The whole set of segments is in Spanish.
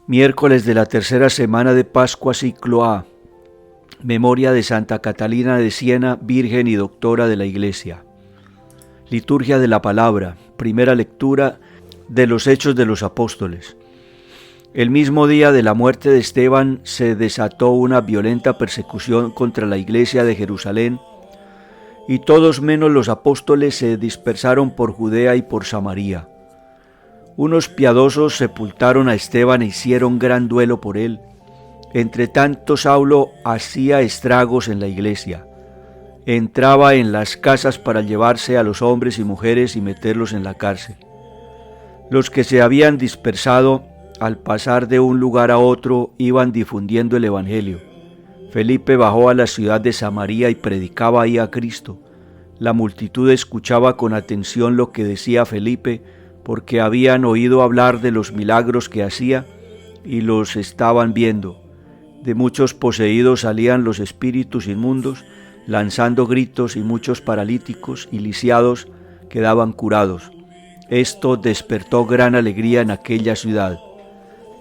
Miércoles de la tercera semana de Pascua, ciclo A. Memoria de Santa Catalina de Siena, Virgen y Doctora de la Iglesia. Liturgia de la Palabra. Primera lectura de los Hechos de los Apóstoles. El mismo día de la muerte de Esteban se desató una violenta persecución contra la Iglesia de Jerusalén, y todos menos los apóstoles se dispersaron por Judea y por Samaria. Unos piadosos sepultaron a Esteban e hicieron gran duelo por él. Entre tanto, Saulo hacía estragos en la iglesia. Entraba en las casas para llevarse a los hombres y mujeres y meterlos en la cárcel. Los que se habían dispersado, al pasar de un lugar a otro, iban difundiendo el evangelio. Felipe bajó a la ciudad de Samaria y predicaba ahí a Cristo. La multitud escuchaba con atención lo que decía Felipe, porque habían oído hablar de los milagros que hacía y los estaban viendo. De muchos poseídos salían los espíritus inmundos, lanzando gritos, y muchos paralíticos y lisiados quedaban curados. Esto despertó gran alegría en aquella ciudad.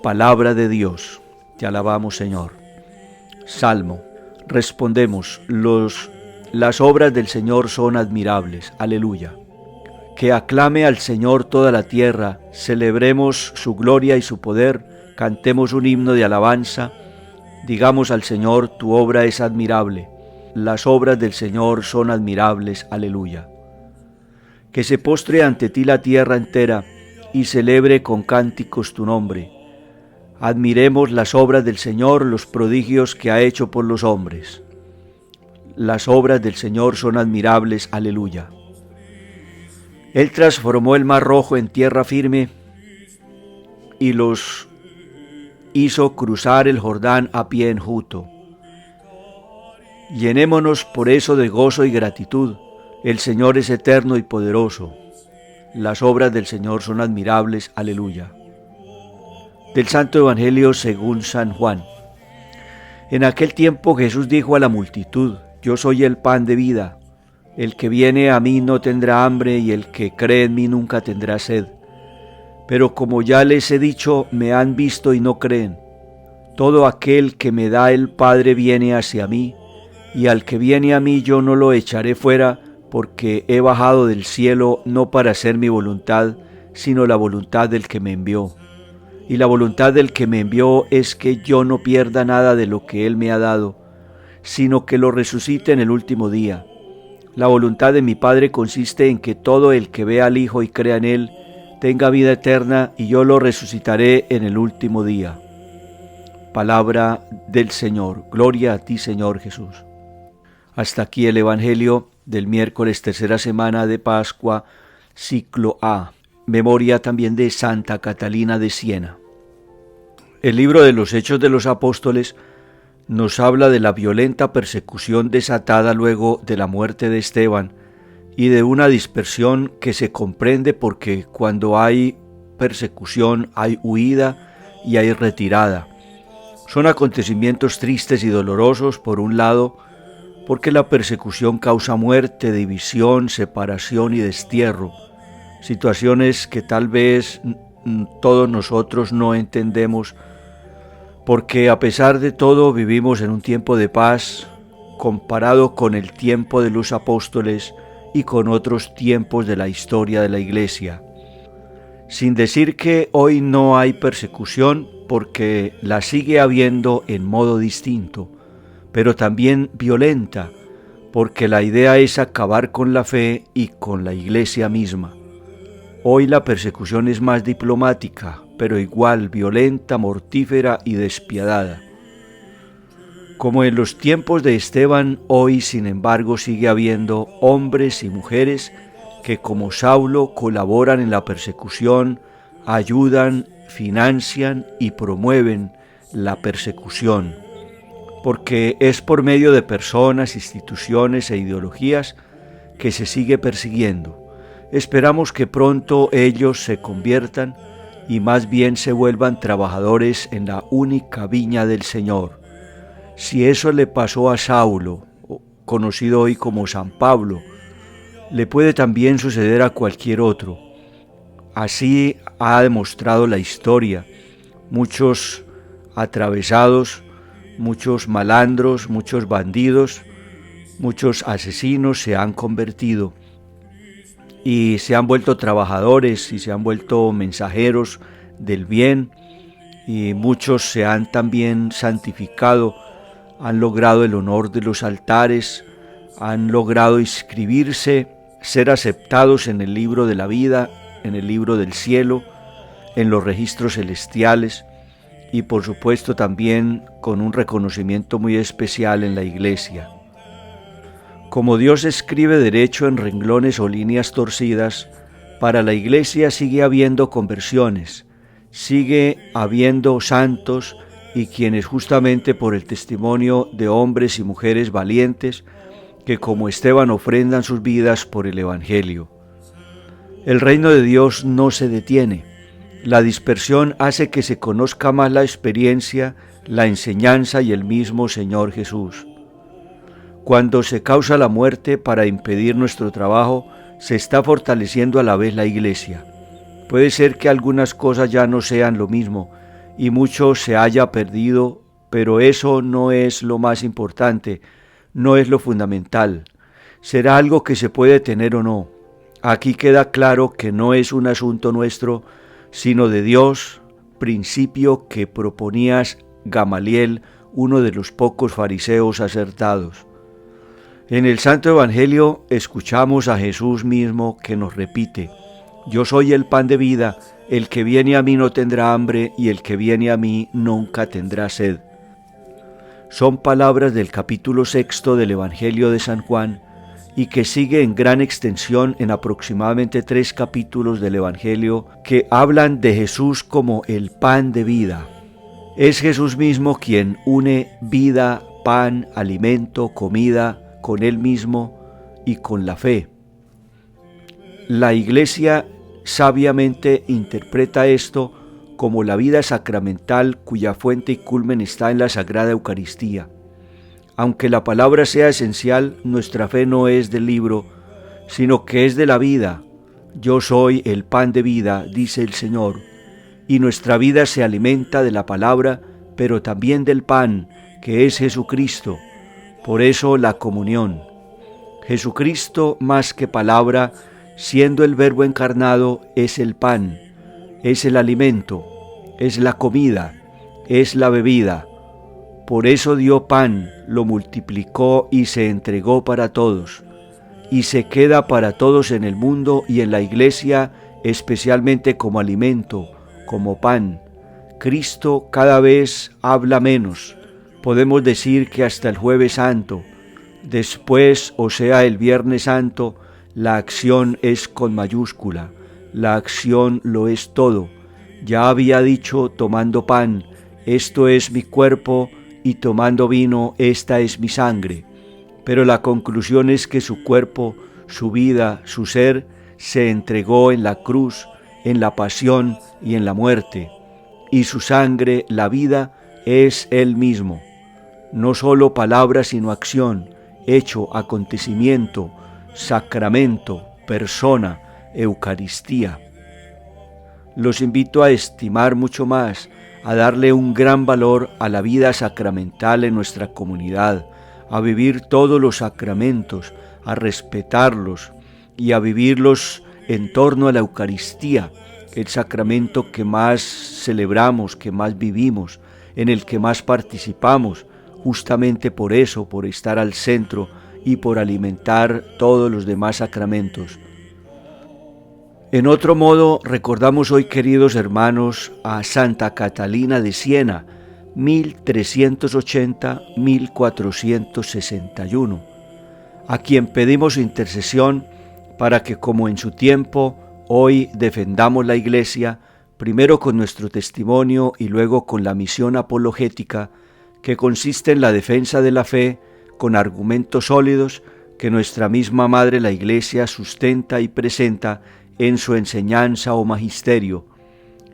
Palabra de Dios. Te alabamos, Señor. Salmo. Respondemos, las obras del Señor son admirables. Aleluya. Que aclame al Señor toda la tierra, celebremos su gloria y su poder, cantemos un himno de alabanza, digamos al Señor, tu obra es admirable, las obras del Señor son admirables, aleluya. Que se postre ante ti la tierra entera, y celebre con cánticos tu nombre. Admiremos las obras del Señor, los prodigios que ha hecho por los hombres. Las obras del Señor son admirables, aleluya. Él transformó el mar rojo en tierra firme y los hizo cruzar el Jordán a pie enjuto. Llenémonos por eso de gozo y gratitud. El Señor es eterno y poderoso. Las obras del Señor son admirables. Aleluya. Del Santo Evangelio según San Juan. En aquel tiempo Jesús dijo a la multitud: Yo soy el pan de vida. El que viene a mí no tendrá hambre, y el que cree en mí nunca tendrá sed. Pero como ya les he dicho, me han visto y no creen. Todo aquel que me da el Padre viene hacia mí, y al que viene a mí yo no lo echaré fuera, porque he bajado del cielo no para hacer mi voluntad, sino la voluntad del que me envió. Y la voluntad del que me envió es que yo no pierda nada de lo que él me ha dado, sino que lo resucite en el último día. La voluntad de mi Padre consiste en que todo el que vea al Hijo y crea en Él tenga vida eterna, y yo lo resucitaré en el último día. Palabra del Señor. Gloria a ti, Señor Jesús. Hasta aquí el Evangelio del miércoles tercera semana de Pascua, ciclo A. Memoria también de Santa Catalina de Siena. El libro de los Hechos de los Apóstoles nos habla de la violenta persecución desatada luego de la muerte de Esteban y de una dispersión que se comprende porque cuando hay persecución hay huida y hay retirada. Son acontecimientos tristes y dolorosos, por un lado, porque la persecución causa muerte, división, separación y destierro, situaciones que tal vez todos nosotros no entendemos, porque a pesar de todo vivimos en un tiempo de paz comparado con el tiempo de los apóstoles y con otros tiempos de la historia de la Iglesia. Sin decir que hoy no hay persecución, porque la sigue habiendo en modo distinto, pero también violenta, porque la idea es acabar con la fe y con la Iglesia misma. Hoy la persecución es más diplomática, pero igual violenta, mortífera y despiadada. Como en los tiempos de Esteban, hoy sin embargo sigue habiendo hombres y mujeres que como Saulo colaboran en la persecución, ayudan, financian y promueven la persecución, porque es por medio de personas, instituciones e ideologías que se sigue persiguiendo. Esperamos que pronto ellos se conviertan y más bien se vuelvan trabajadores en la única viña del Señor. Si eso le pasó a Saulo, conocido hoy como San Pablo, le puede también suceder a cualquier otro. Así ha demostrado la historia. muchos atravesados, muchos malandros, muchos bandidos, muchos asesinos se han convertido y se han vuelto trabajadores y se han vuelto mensajeros del bien, y muchos se han también santificado, han logrado el honor de los altares, han logrado inscribirse, ser aceptados en el libro de la vida, en el libro del cielo, en los registros celestiales y por supuesto también con un reconocimiento muy especial en la iglesia. Como Dios escribe derecho en renglones o líneas torcidas, para la iglesia sigue habiendo conversiones, sigue habiendo santos y quienes justamente por el testimonio de hombres y mujeres valientes que como Esteban ofrendan sus vidas por el Evangelio. El reino de Dios no se detiene. La dispersión hace que se conozca más la experiencia, la enseñanza y el mismo Señor Jesús. Cuando se causa la muerte para impedir nuestro trabajo, se está fortaleciendo a la vez la iglesia. Puede ser que algunas cosas ya no sean lo mismo y mucho se haya perdido, pero eso no es lo más importante, no es lo fundamental. Será algo que se puede tener o no. Aquí queda claro que no es un asunto nuestro, sino de Dios, principio que proponía Gamaliel, uno de los pocos fariseos acertados. En el Santo Evangelio escuchamos a Jesús mismo que nos repite: yo soy el pan de vida, el que viene a mí no tendrá hambre y el que viene a mí nunca tendrá sed. Son palabras del capítulo 6 del Evangelio de San Juan y que sigue en gran extensión en aproximadamente 3 capítulos del Evangelio que hablan de Jesús como el pan de vida. Es Jesús mismo quien une vida, pan, alimento, comida con Él mismo y con la fe. La Iglesia sabiamente interpreta esto como la vida sacramental cuya fuente y culmen está en la Sagrada Eucaristía. Aunque la palabra sea esencial, nuestra fe no es del libro, sino que es de la vida. Yo soy el pan de vida, dice el Señor, y nuestra vida se alimenta de la palabra, pero también del pan, que es Jesucristo. Por eso la comunión. Jesucristo, más que palabra, siendo el Verbo encarnado, es el pan, es el alimento, es la comida, es la bebida. Por eso dio pan, lo multiplicó y se entregó para todos, y se queda para todos en el mundo y en la iglesia, especialmente como alimento, como pan. Cristo cada vez habla menos. Podemos decir que hasta el Jueves Santo, después, o sea, el Viernes Santo, la acción es con mayúscula, la acción lo es todo. Ya había dicho tomando pan, esto es mi cuerpo, y tomando vino, esta es mi sangre. Pero la conclusión es que su cuerpo, su vida, su ser, se entregó en la cruz, en la pasión y en la muerte. Y su sangre, la vida, es Él mismo. No solo palabra, sino acción, hecho, acontecimiento, sacramento, persona, Eucaristía. Los invito a estimar mucho más, a darle un gran valor a la vida sacramental en nuestra comunidad, a vivir todos los sacramentos, a respetarlos y a vivirlos en torno a la Eucaristía, el sacramento que más celebramos, que más vivimos, en el que más participamos, justamente por eso, por estar al centro y por alimentar todos los demás sacramentos. En otro modo, recordamos hoy, queridos hermanos, a Santa Catalina de Siena, 1380-1461, a quien pedimos intercesión para que, como en su tiempo, hoy defendamos la Iglesia, primero con nuestro testimonio y luego con la misión apologética, que consiste en la defensa de la fe con argumentos sólidos que nuestra misma Madre la Iglesia sustenta y presenta en su enseñanza o magisterio,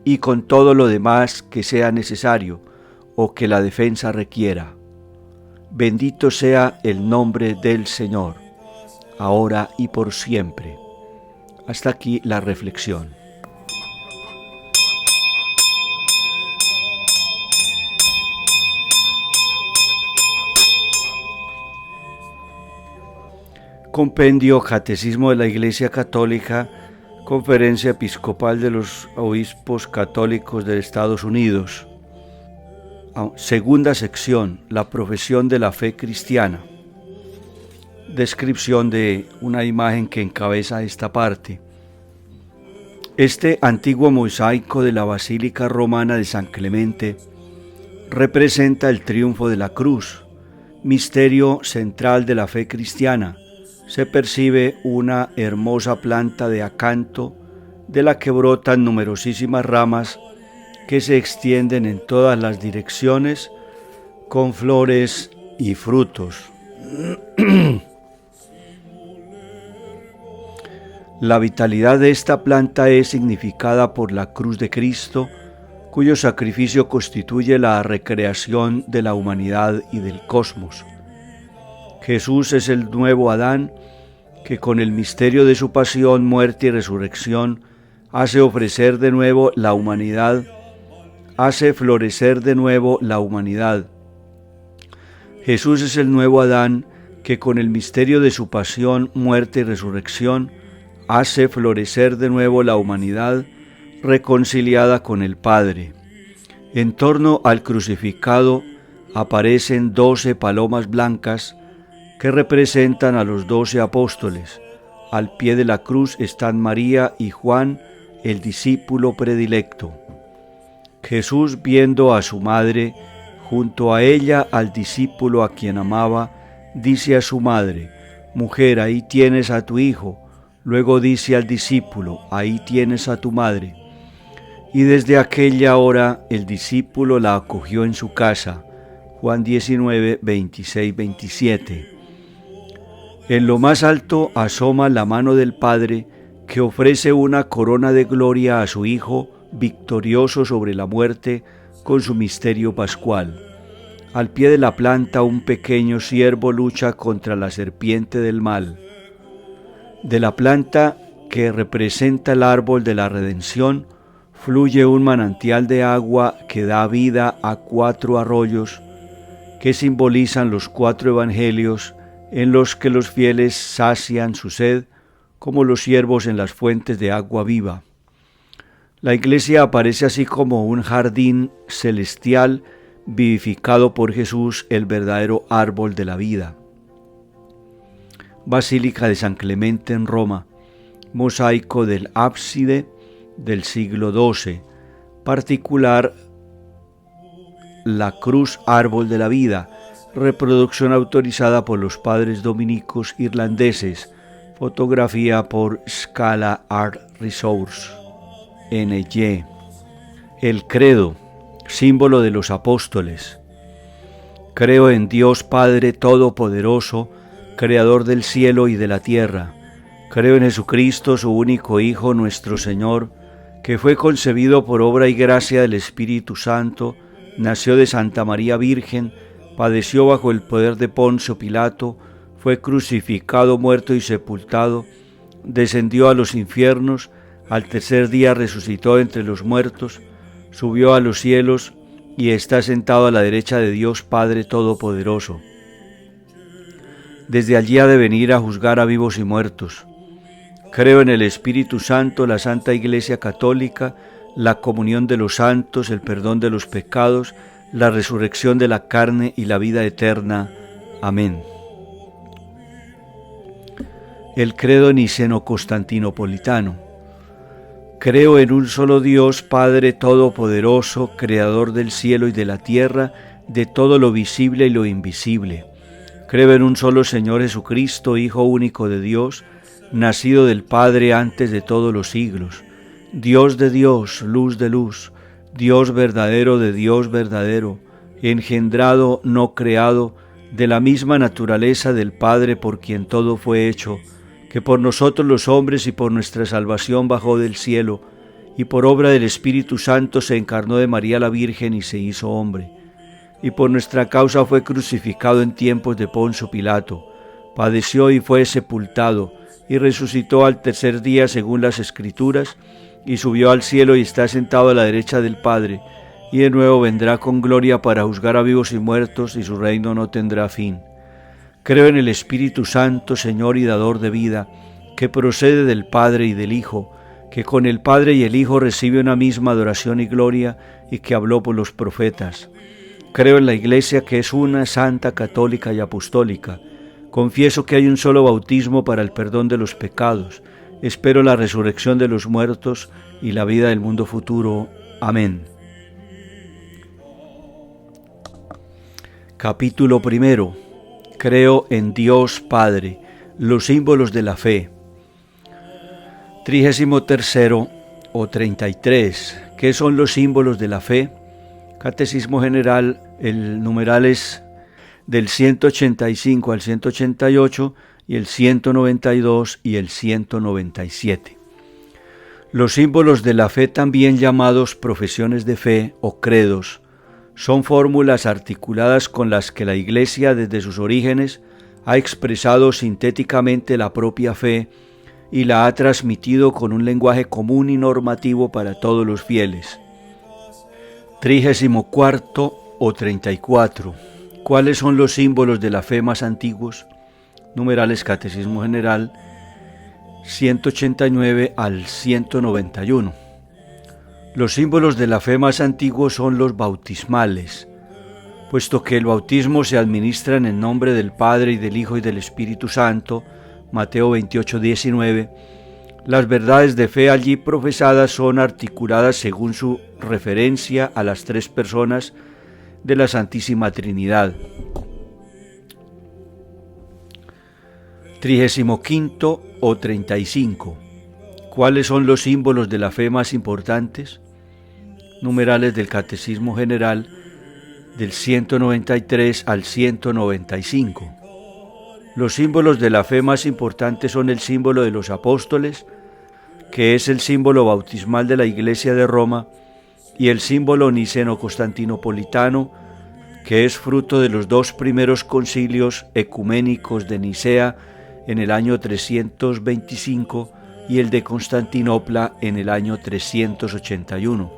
y con todo lo demás que sea necesario o que la defensa requiera. Bendito sea el nombre del Señor, ahora y por siempre. Hasta aquí la reflexión. Compendio Catecismo de la Iglesia Católica, Conferencia Episcopal de los Obispos Católicos de Estados Unidos. Segunda sección, la profesión de la fe cristiana. Descripción de una imagen que encabeza esta parte. Este antiguo mosaico de la Basílica Romana de San Clemente representa el triunfo de la cruz, misterio central de la fe cristiana. Se percibe una hermosa planta de acanto de la que brotan numerosísimas ramas que se extienden en todas las direcciones con flores y frutos. La vitalidad de esta planta es significada por la cruz de Cristo, cuyo sacrificio constituye la recreación de la humanidad y del cosmos. Jesús es el nuevo Adán que con el misterio de su pasión, muerte y resurrección hace ofrecer de nuevo la humanidad, hace florecer de nuevo la humanidad. Jesús es el nuevo Adán que con el misterio de su pasión, muerte y resurrección hace florecer de nuevo la humanidad reconciliada con el Padre. En torno al crucificado aparecen 12 palomas blancas que representan a los 12 apóstoles. Al pie de la cruz están María y Juan, el discípulo predilecto. Jesús, viendo a su madre, junto a ella al discípulo a quien amaba, dice a su madre: «Mujer, ahí tienes a tu hijo». Luego dice al discípulo: «Ahí tienes a tu madre». Y desde aquella hora el discípulo la acogió en su casa. Juan 19, 26, 27. En lo más alto asoma la mano del Padre, que ofrece una corona de gloria a su Hijo, victorioso sobre la muerte, con su misterio pascual. Al pie de la planta un pequeño ciervo lucha contra la serpiente del mal. De la planta que representa el árbol de la redención, fluye un manantial de agua que da vida a 4 arroyos, que simbolizan los 4 evangelios, en los que los fieles sacian su sed, como los ciervos en las fuentes de agua viva. La Iglesia aparece así como un jardín celestial vivificado por Jesús, el verdadero árbol de la vida. Basílica de San Clemente en Roma, mosaico del ábside del siglo XII, particular la cruz árbol de la vida, reproducción autorizada por los padres dominicos irlandeses, fotografía por Scala Art Resource, NY. El credo, símbolo de los apóstoles. Creo en Dios Padre Todopoderoso, Creador del cielo y de la tierra. Creo en Jesucristo, su único Hijo, nuestro Señor, que fue concebido por obra y gracia del Espíritu Santo, nació de Santa María Virgen, padeció bajo el poder de Poncio Pilato, fue crucificado, muerto y sepultado, descendió a los infiernos, al tercer día resucitó entre los muertos, subió a los cielos y está sentado a la derecha de Dios Padre Todopoderoso. Desde allí ha de venir a juzgar a vivos y muertos. Creo en el Espíritu Santo, la Santa Iglesia Católica, la comunión de los santos, el perdón de los pecados, la resurrección de la carne y la vida eterna. Amén. El credo niceno-constantinopolitano. Creo en un solo Dios, Padre Todopoderoso, Creador del cielo y de la tierra, de todo lo visible y lo invisible. Creo en un solo Señor Jesucristo, Hijo único de Dios, nacido del Padre antes de todos los siglos, Dios de Dios, luz de luz, Dios verdadero de Dios verdadero, engendrado, no creado, de la misma naturaleza del Padre por quien todo fue hecho, que por nosotros los hombres y por nuestra salvación bajó del cielo, y por obra del Espíritu Santo se encarnó de María la Virgen y se hizo hombre. Y por nuestra causa fue crucificado en tiempos de Poncio Pilato, padeció y fue sepultado, y resucitó al tercer día según las Escrituras, y subió al cielo y está sentado a la derecha del Padre, y de nuevo vendrá con gloria para juzgar a vivos y muertos, y su reino no tendrá fin. Creo en el Espíritu Santo, Señor y dador de vida, que procede del Padre y del Hijo, que con el Padre y el Hijo recibe una misma adoración y gloria, y que habló por los profetas. Creo en la Iglesia, que es una, santa, católica y apostólica. Confieso que hay un solo bautismo para el perdón de los pecados. Espero la resurrección de los muertos y la vida del mundo futuro. Amén. Capítulo primero. Creo en Dios Padre. Los símbolos de la fe. 33 o 33. ¿Qué son los símbolos de la fe? Catecismo General, el numeral es del 185 al 188 y el 192 y el 197. Los símbolos de la fe, también llamados profesiones de fe o credos, son fórmulas articuladas con las que la Iglesia desde sus orígenes ha expresado sintéticamente la propia fe y la ha transmitido con un lenguaje común y normativo para todos los fieles. 34 o 34. ¿Cuáles son los símbolos de la fe más antiguos? Numerales Catecismo General 189 al 191. Los símbolos de la fe más antiguos son los bautismales, puesto que el bautismo se administra en el nombre del Padre y del Hijo y del Espíritu Santo, Mateo 28, 19, las verdades de fe allí profesadas son articuladas según su referencia a las tres personas de la Santísima Trinidad. 35 o 35. ¿Cuáles son los símbolos de la fe más importantes? Numerales del Catecismo General del 193 al 195. Los símbolos de la fe más importantes son el símbolo de los apóstoles, que es el símbolo bautismal de la Iglesia de Roma, y el símbolo niceno-constantinopolitano, que es fruto de los dos primeros concilios ecuménicos de Nicea en el año 325 y el de Constantinopla en el año 381,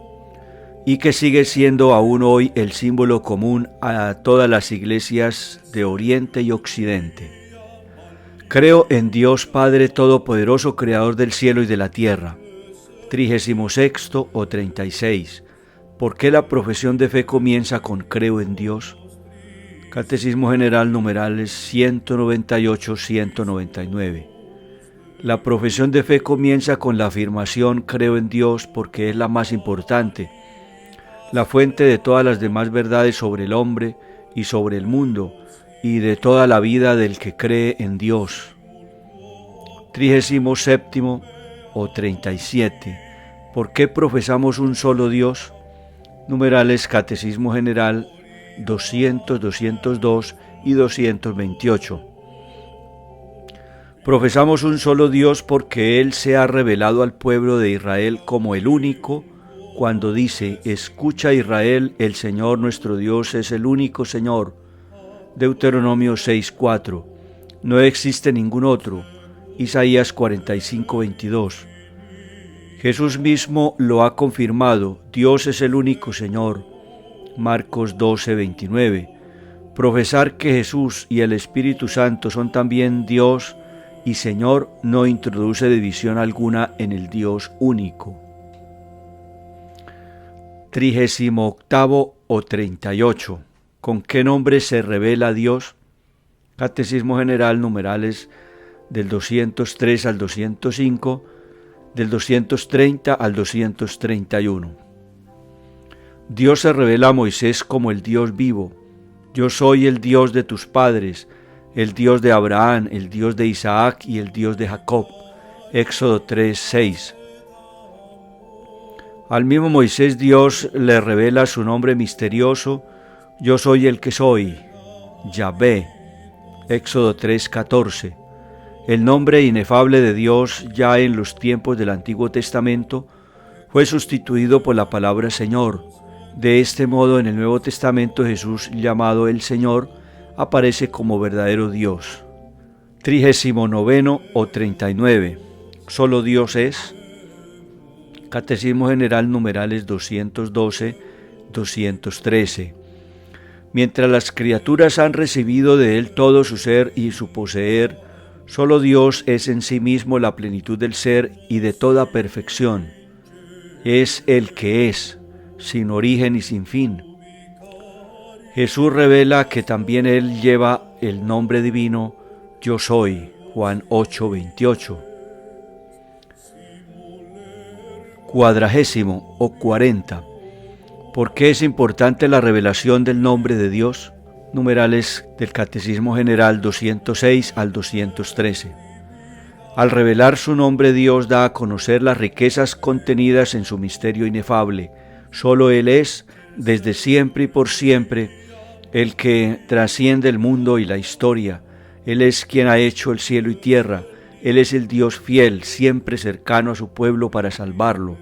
y que sigue siendo aún hoy el símbolo común a todas las iglesias de Oriente y Occidente. Creo en Dios Padre Todopoderoso, Creador del cielo y de la tierra. 36 o 36. ¿Por qué la profesión de fe comienza con creo en Dios? Catecismo General, numerales 198-199. La profesión de fe comienza con la afirmación creo en Dios porque es la más importante, la fuente de todas las demás verdades sobre el hombre y sobre el mundo, y de toda la vida del que cree en Dios. 37 o 37. ¿Por qué profesamos un solo Dios? Numerales Catecismo General 200, 202 y 228. Profesamos un solo Dios porque Él se ha revelado al pueblo de Israel como el único, cuando dice: escucha Israel, el Señor nuestro Dios es el único Señor. Deuteronomio 6:4. No existe ningún otro. Isaías 45:22. Jesús mismo lo ha confirmado: Dios es el único Señor. Marcos 12:29. Profesar que Jesús y el Espíritu Santo son también Dios y Señor no introduce división alguna en el Dios único. 38 o 38. ¿Con qué nombre se revela Dios? Catecismo General, numerales del 203 al 205, del 230 al 231. Dios se revela a Moisés como el Dios vivo. Yo soy el Dios de tus padres, el Dios de Abraham, el Dios de Isaac y el Dios de Jacob. Éxodo 3:6. Al mismo Moisés Dios le revela su nombre misterioso: yo soy el que soy, Yahvé. Éxodo 3:14. El nombre inefable de Dios ya en los tiempos del Antiguo Testamento fue sustituido por la palabra Señor. De este modo, en el Nuevo Testamento, Jesús, llamado el Señor, aparece como verdadero Dios. 39 o 39. ¿Solo Dios es? Catecismo General, numerales 212, 213. Mientras las criaturas han recibido de Él todo su ser y su poseer, solo Dios es en sí mismo la plenitud del ser y de toda perfección. Es el que es, sin origen y sin fin. Jesús revela que también Él lleva el nombre divino Yo Soy, Juan 8:28. 40 o 40. ¿Por qué es importante la revelación del nombre de Dios? Numerales del Catecismo General 206 al 213. Al revelar su nombre, Dios da a conocer las riquezas contenidas en su misterio inefable. Solo Él es, desde siempre y por siempre, el que trasciende el mundo y la historia. Él es quien ha hecho el cielo y tierra. Él es el Dios fiel, siempre cercano a su pueblo para salvarlo.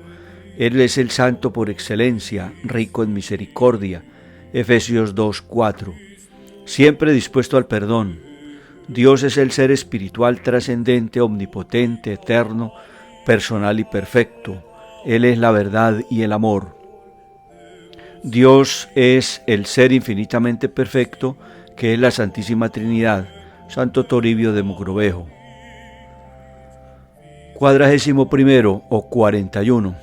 Él es el santo por excelencia, rico en misericordia. Efesios 2:4. Siempre dispuesto al perdón. Dios es el ser espiritual trascendente, omnipotente, eterno, personal y perfecto. Él es la verdad y el amor. Dios es el ser infinitamente perfecto, que es la Santísima Trinidad. Santo Toribio de Mogrovejo. 41 o 41.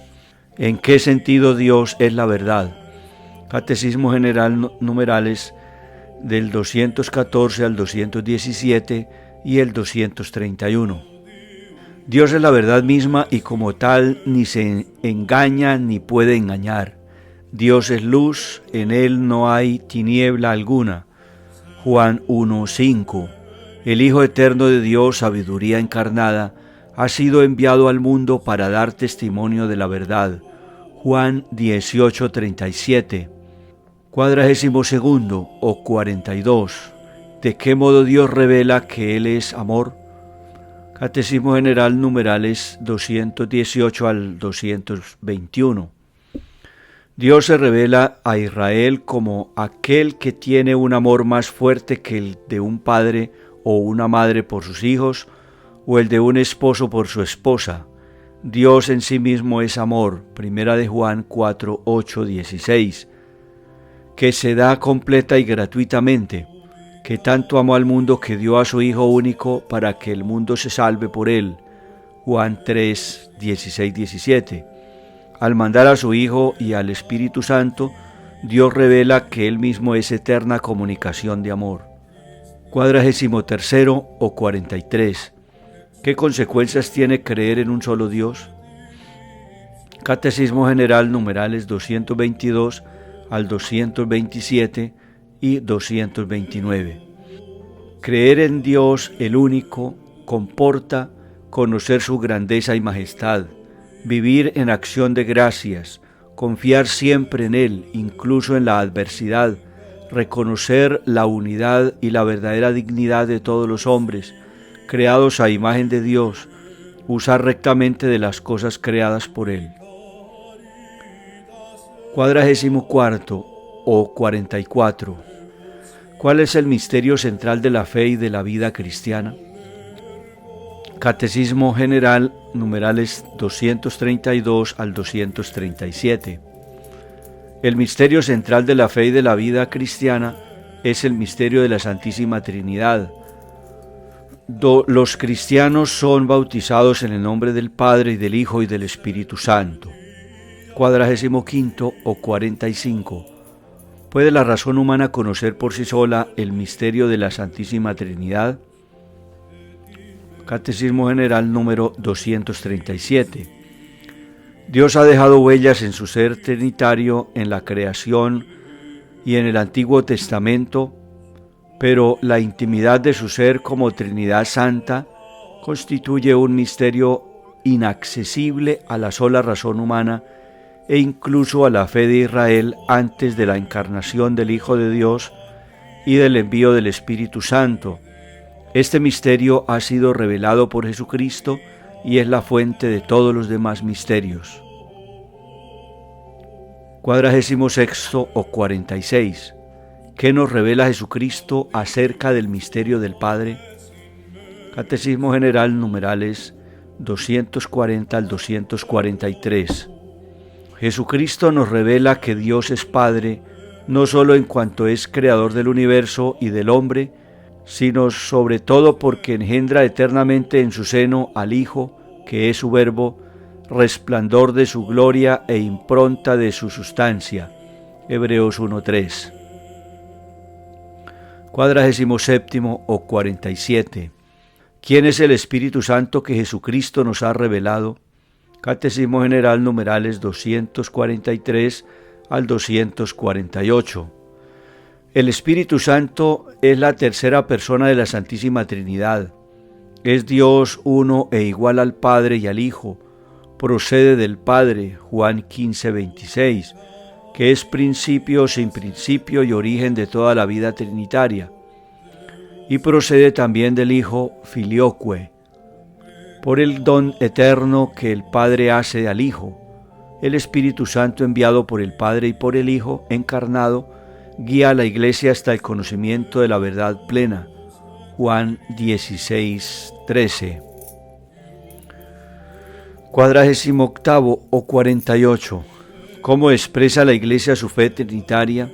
¿En qué sentido Dios es la verdad? Catecismo General numerales del 214 al 217 y el 231. Dios es la verdad misma y como tal ni se engaña ni puede engañar. Dios es luz, en Él no hay tiniebla alguna. Juan 1:5. El Hijo eterno de Dios, sabiduría encarnada, ha sido enviado al mundo para dar testimonio de la verdad. Juan 18:37. 42 o 42. ¿De qué modo Dios revela que Él es amor? Catecismo General numerales 218 al 221. Dios se revela a Israel como aquel que tiene un amor más fuerte que el de un padre o una madre por sus hijos, o el de un esposo por su esposa. Dios en sí mismo es amor, 1 de Juan 4:8-16, que se da completa y gratuitamente, que tanto amó al mundo que dio a su Hijo único para que el mundo se salve por él, Juan 3:16-17. Al mandar a su Hijo y al Espíritu Santo, Dios revela que Él mismo es eterna comunicación de amor. 43 o 43. ¿Qué consecuencias tiene creer en un solo Dios? Catecismo General numerales 222 al 227 y 229. Creer en Dios el único comporta conocer su grandeza y majestad, vivir en acción de gracias, confiar siempre en Él, incluso en la adversidad, reconocer la unidad y la verdadera dignidad de todos los hombres, creados a imagen de Dios, usar rectamente de las cosas creadas por Él. 44 o 44. ¿Cuál es el misterio central de la fe y de la vida cristiana? Catecismo General numerales 232 al 237. El misterio central de la fe y de la vida cristiana es el misterio de la Santísima Trinidad. Los cristianos son bautizados en el nombre del Padre y del Hijo y del Espíritu Santo. 45 o 45. ¿Puede la razón humana conocer por sí sola el misterio de la Santísima Trinidad? Catecismo General número 237. Dios ha dejado huellas en su ser trinitario en la creación y en el Antiguo Testamento, pero la intimidad de su ser como Trinidad Santa constituye un misterio inaccesible a la sola razón humana e incluso a la fe de Israel antes de la encarnación del Hijo de Dios y del envío del Espíritu Santo. Este misterio ha sido revelado por Jesucristo y es la fuente de todos los demás misterios. 46 o 46. ¿Qué nos revela Jesucristo acerca del misterio del Padre? Catecismo General numerales 240 al 243. Jesucristo nos revela que Dios es Padre no solo en cuanto es creador del universo y del hombre, sino sobre todo porque engendra eternamente en su seno al Hijo, que es su verbo, resplandor de su gloria e impronta de su sustancia. Hebreos 1:3. 47 o 47. ¿Quién es el Espíritu Santo que Jesucristo nos ha revelado? Catecismo General numerales 243 al 248. El Espíritu Santo es la tercera persona de la Santísima Trinidad. Es Dios uno e igual al Padre y al Hijo. Procede del Padre, Juan 15:26, que es principio sin principio y origen de toda la vida trinitaria. Y procede también del Hijo, Filioque, por el don eterno que el Padre hace al Hijo. El Espíritu Santo enviado por el Padre y por el Hijo, encarnado, guía a la Iglesia hasta el conocimiento de la verdad plena. Juan 16:13. 48 o 48. ¿Cómo expresa la Iglesia su fe trinitaria?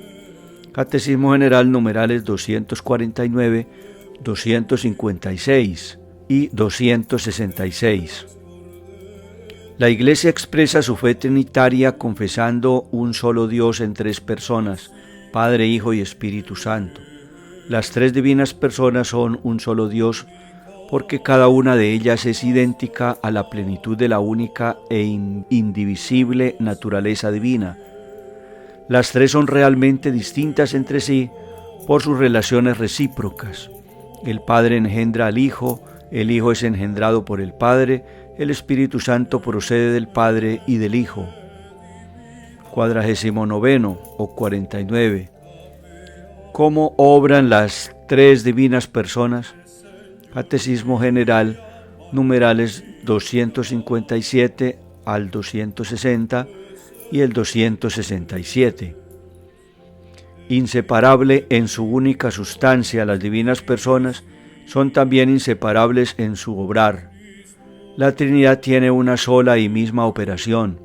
Catecismo General numerales 249, 256 y 266. La Iglesia expresa su fe trinitaria confesando un solo Dios en tres personas, Padre, Hijo y Espíritu Santo. Las tres divinas personas son un solo Dios porque cada una de ellas es idéntica a la plenitud de la única e indivisible naturaleza divina. Las tres son realmente distintas entre sí por sus relaciones recíprocas. El Padre engendra al Hijo, el Hijo es engendrado por el Padre, el Espíritu Santo procede del Padre y del Hijo. 49 o 49. ¿Cómo obran las tres divinas personas? Catecismo General, numerales 257 al 260 y el 267. Inseparable en su única sustancia, las divinas personas son también inseparables en su obrar. La Trinidad tiene una sola y misma operación,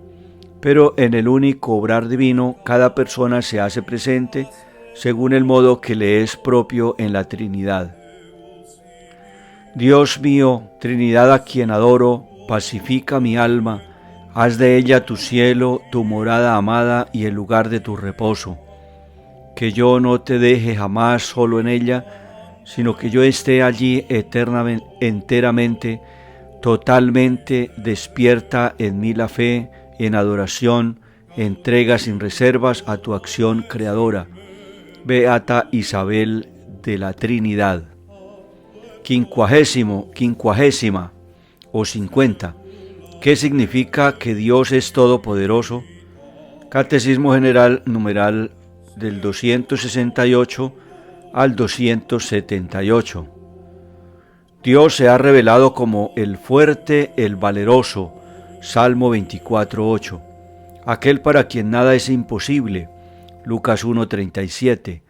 pero en el único obrar divino cada persona se hace presente según el modo que le es propio en la Trinidad. Dios mío, Trinidad a quien adoro, pacifica mi alma, haz de ella tu cielo, tu morada amada y el lugar de tu reposo. Que yo no te deje jamás solo en ella, sino que yo esté allí eternamente, enteramente, totalmente despierta en mí la fe, en adoración, entrega sin reservas a tu acción creadora. Beata Isabel de la Trinidad. 50 o 50. ¿Qué significa que Dios es todopoderoso? Catecismo General numeral del 268 al 278. Dios se ha revelado como el fuerte, el valeroso, Salmo 24:8, aquel para quien nada es imposible, Lucas 1:37.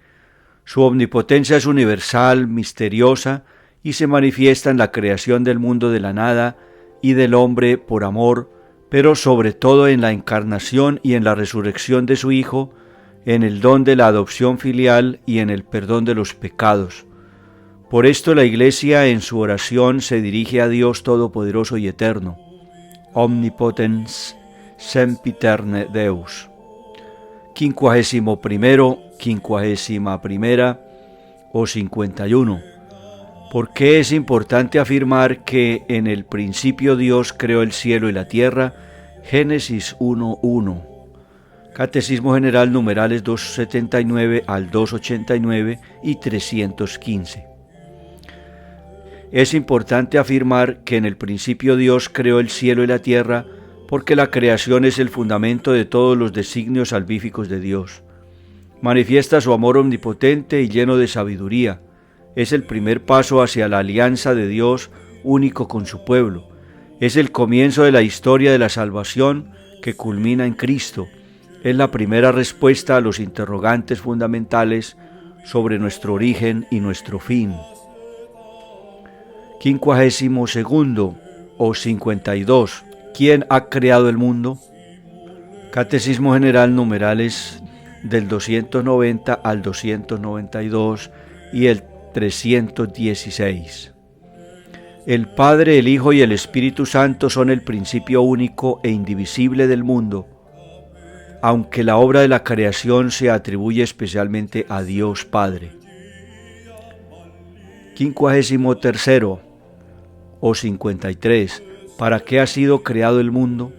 Su omnipotencia es universal, misteriosa, y se manifiesta en la creación del mundo de la nada y del hombre por amor, pero sobre todo en la encarnación y en la resurrección de su Hijo, en el don de la adopción filial y en el perdón de los pecados. Por esto la Iglesia en su oración se dirige a Dios Todopoderoso y Eterno. Omnipotens sempiterne Deus. 51, 51 o 51. ¿Por qué es importante afirmar que en el principio Dios creó el cielo y la tierra? Génesis 1:1. Catecismo General numerales 279 al 289 y 315. Es importante afirmar que en el principio Dios creó el cielo y la tierra porque la creación es el fundamento de todos los designios salvíficos de Dios. Manifiesta su amor omnipotente y lleno de sabiduría. Es el primer paso hacia la alianza de Dios único con su pueblo. Es el comienzo de la historia de la salvación que culmina en Cristo. Es la primera respuesta a los interrogantes fundamentales sobre nuestro origen y nuestro fin. 52 o 52. ¿Quién ha creado el mundo? Catecismo General numerales del 290 al 292 y el 316. El Padre, el Hijo y el Espíritu Santo son el principio único e indivisible del mundo, aunque la obra de la creación se atribuye especialmente a Dios Padre. 53 o 53. ¿Para qué ha sido creado el mundo?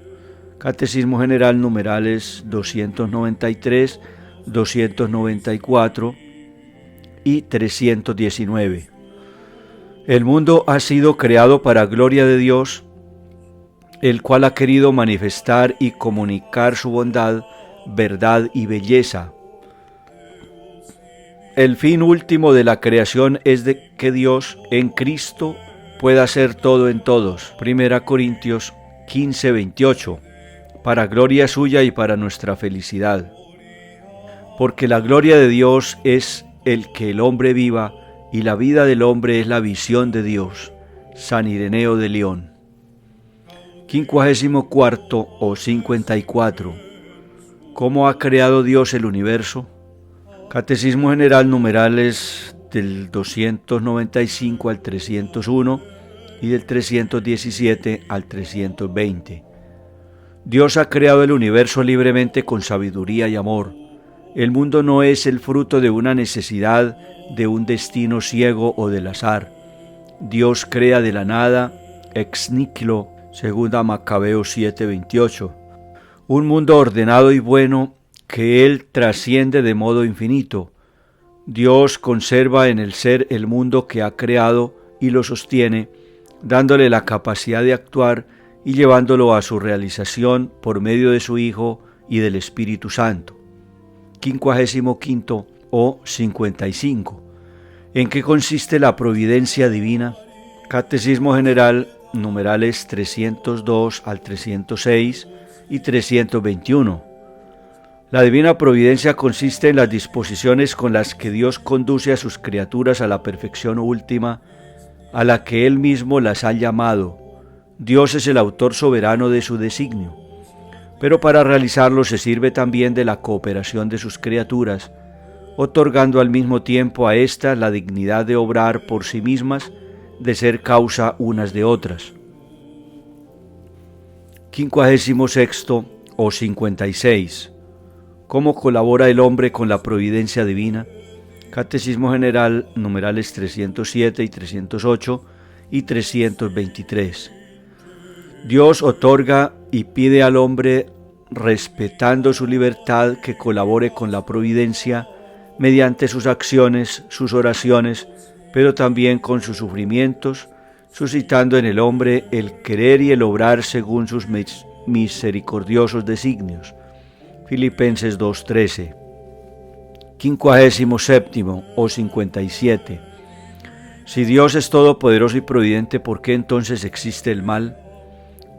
Catecismo General, numerales 293, 294 y 319. El mundo ha sido creado para gloria de Dios, el cual ha querido manifestar y comunicar su bondad, verdad y belleza. El fin último de la creación es de que Dios en Cristo pueda hacer todo en todos. 1 Corintios 15, 28. Para gloria suya y para nuestra felicidad. Porque la gloria de Dios es el que el hombre viva, y la vida del hombre es la visión de Dios. San Ireneo de León. 54 o 54. ¿Cómo ha creado Dios el universo? Catecismo General, numerales del 295 al 301 y del 317 al 320. Dios ha creado el universo libremente con sabiduría y amor. El mundo no es el fruto de una necesidad, de un destino ciego o del azar. Dios crea de la nada, ex nihilo, 2 Macabeos 7:28. Un mundo ordenado y bueno que Él trasciende de modo infinito. Dios conserva en el ser el mundo que ha creado y lo sostiene, dándole la capacidad de actuar y llevándolo a su realización por medio de su Hijo y del Espíritu Santo. 55 o 55. ¿En qué consiste la providencia divina? Catecismo General, numerales 302 al 306 y 321. La divina providencia consiste en las disposiciones con las que Dios conduce a sus criaturas a la perfección última, a la que Él mismo las ha llamado. Dios es el autor soberano de su designio, pero para realizarlo se sirve también de la cooperación de sus criaturas, otorgando al mismo tiempo a éstas la dignidad de obrar por sí mismas, de ser causa unas de otras. 56 o 56. ¿Cómo colabora el hombre con la providencia divina? Catecismo General, numerales 307 y 308 y 323. Dios otorga y pide al hombre, respetando su libertad, que colabore con la providencia mediante sus acciones, sus oraciones, pero también con sus sufrimientos, suscitando en el hombre el querer y el obrar según sus misericordiosos designios. Filipenses 2:13. 57 o 57. Si Dios es todopoderoso y providente, ¿por qué entonces existe el mal?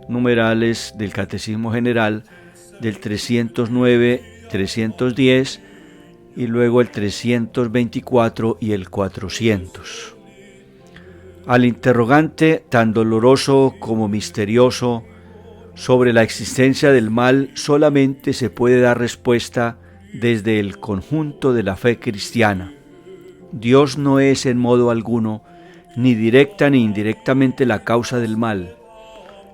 Numerales del Catecismo General del 309, 310 y luego el 324 y el 400. Al interrogante tan doloroso como misterioso sobre la existencia del mal solamente se puede dar respuesta desde el conjunto de la fe cristiana. Dios no es en modo alguno, ni directa ni indirectamente, la causa del mal.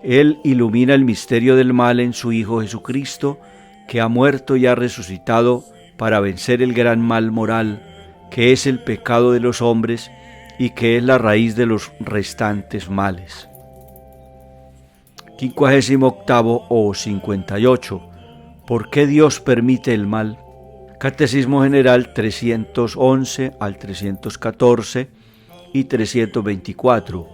Él ilumina el misterio del mal en su Hijo Jesucristo, que ha muerto y ha resucitado para vencer el gran mal moral, que es el pecado de los hombres y que es la raíz de los restantes males. 58 o 58. ¿Por qué Dios permite el mal? Catecismo General 311 al 314 y 324.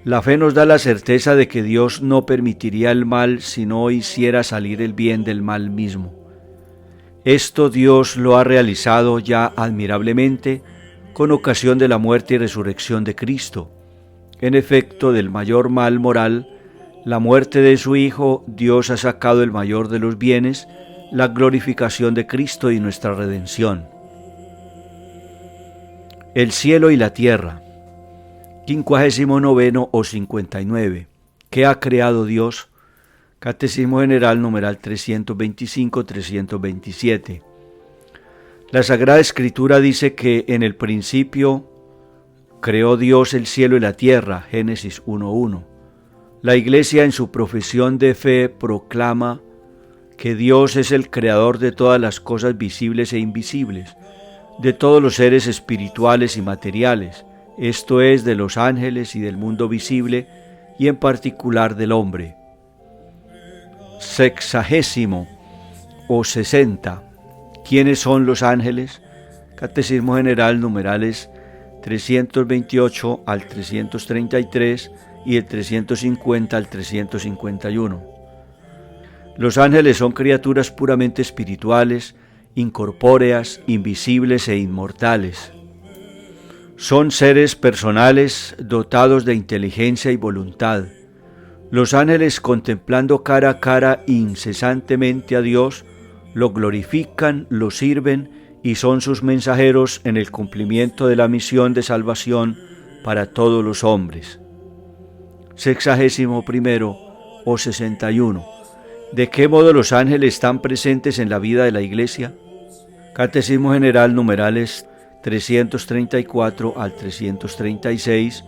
La fe nos da la certeza de que Dios no permitiría el mal si no hiciera salir el bien del mal mismo. Esto Dios lo ha realizado ya admirablemente con ocasión de la muerte y resurrección de Cristo. En efecto, del mayor mal moral, la muerte de su Hijo, Dios ha sacado el mayor de los bienes, la glorificación de Cristo y nuestra redención. El cielo y la tierra. 59 o 59. ¿Qué ha creado Dios? Catecismo General, numeral 325, 327. La Sagrada Escritura dice que en el principio creó Dios el cielo y la tierra, Génesis 1:1. La Iglesia en su profesión de fe proclama que Dios es el creador de todas las cosas visibles e invisibles, de todos los seres espirituales y materiales, esto es, de los ángeles y del mundo visible, y en particular del hombre. 60 o 60. ¿Quiénes son los ángeles? Catecismo General, numerales 328 al 333 y el 350 al 351. Los ángeles son criaturas puramente espirituales, incorpóreas, invisibles e inmortales. Son seres personales dotados de inteligencia y voluntad. Los ángeles, contemplando cara a cara incesantemente a Dios, lo glorifican, lo sirven y son sus mensajeros en el cumplimiento de la misión de salvación para todos los hombres. 61 o 61. ¿De qué modo los ángeles están presentes en la vida de la Iglesia? Catecismo General, numerales 334 al 336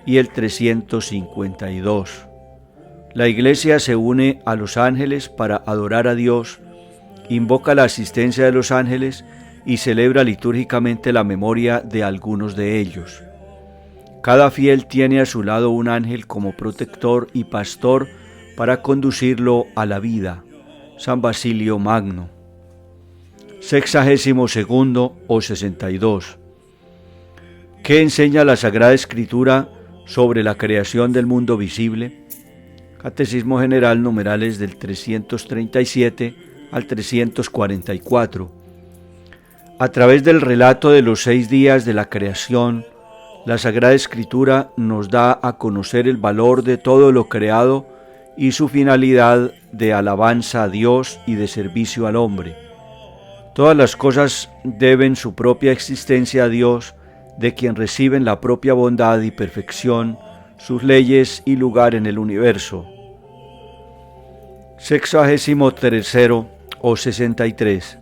y el 352. La Iglesia se une a los ángeles para adorar a Dios, invoca la asistencia de los ángeles y celebra litúrgicamente la memoria de algunos de ellos. Cada fiel tiene a su lado un ángel como protector y pastor para conducirlo a la vida. San Basilio Magno. 62 o 62. ¿Qué enseña la Sagrada Escritura sobre la creación del mundo visible? Catecismo General, numerales del 337 al 344. A través del relato de los 6 días de la creación, la Sagrada Escritura nos da a conocer el valor de todo lo creado y su finalidad de alabanza a Dios y de servicio al hombre. Todas las cosas deben su propia existencia a Dios, de quien reciben la propia bondad y perfección, sus leyes y lugar en el universo. 63 o 63.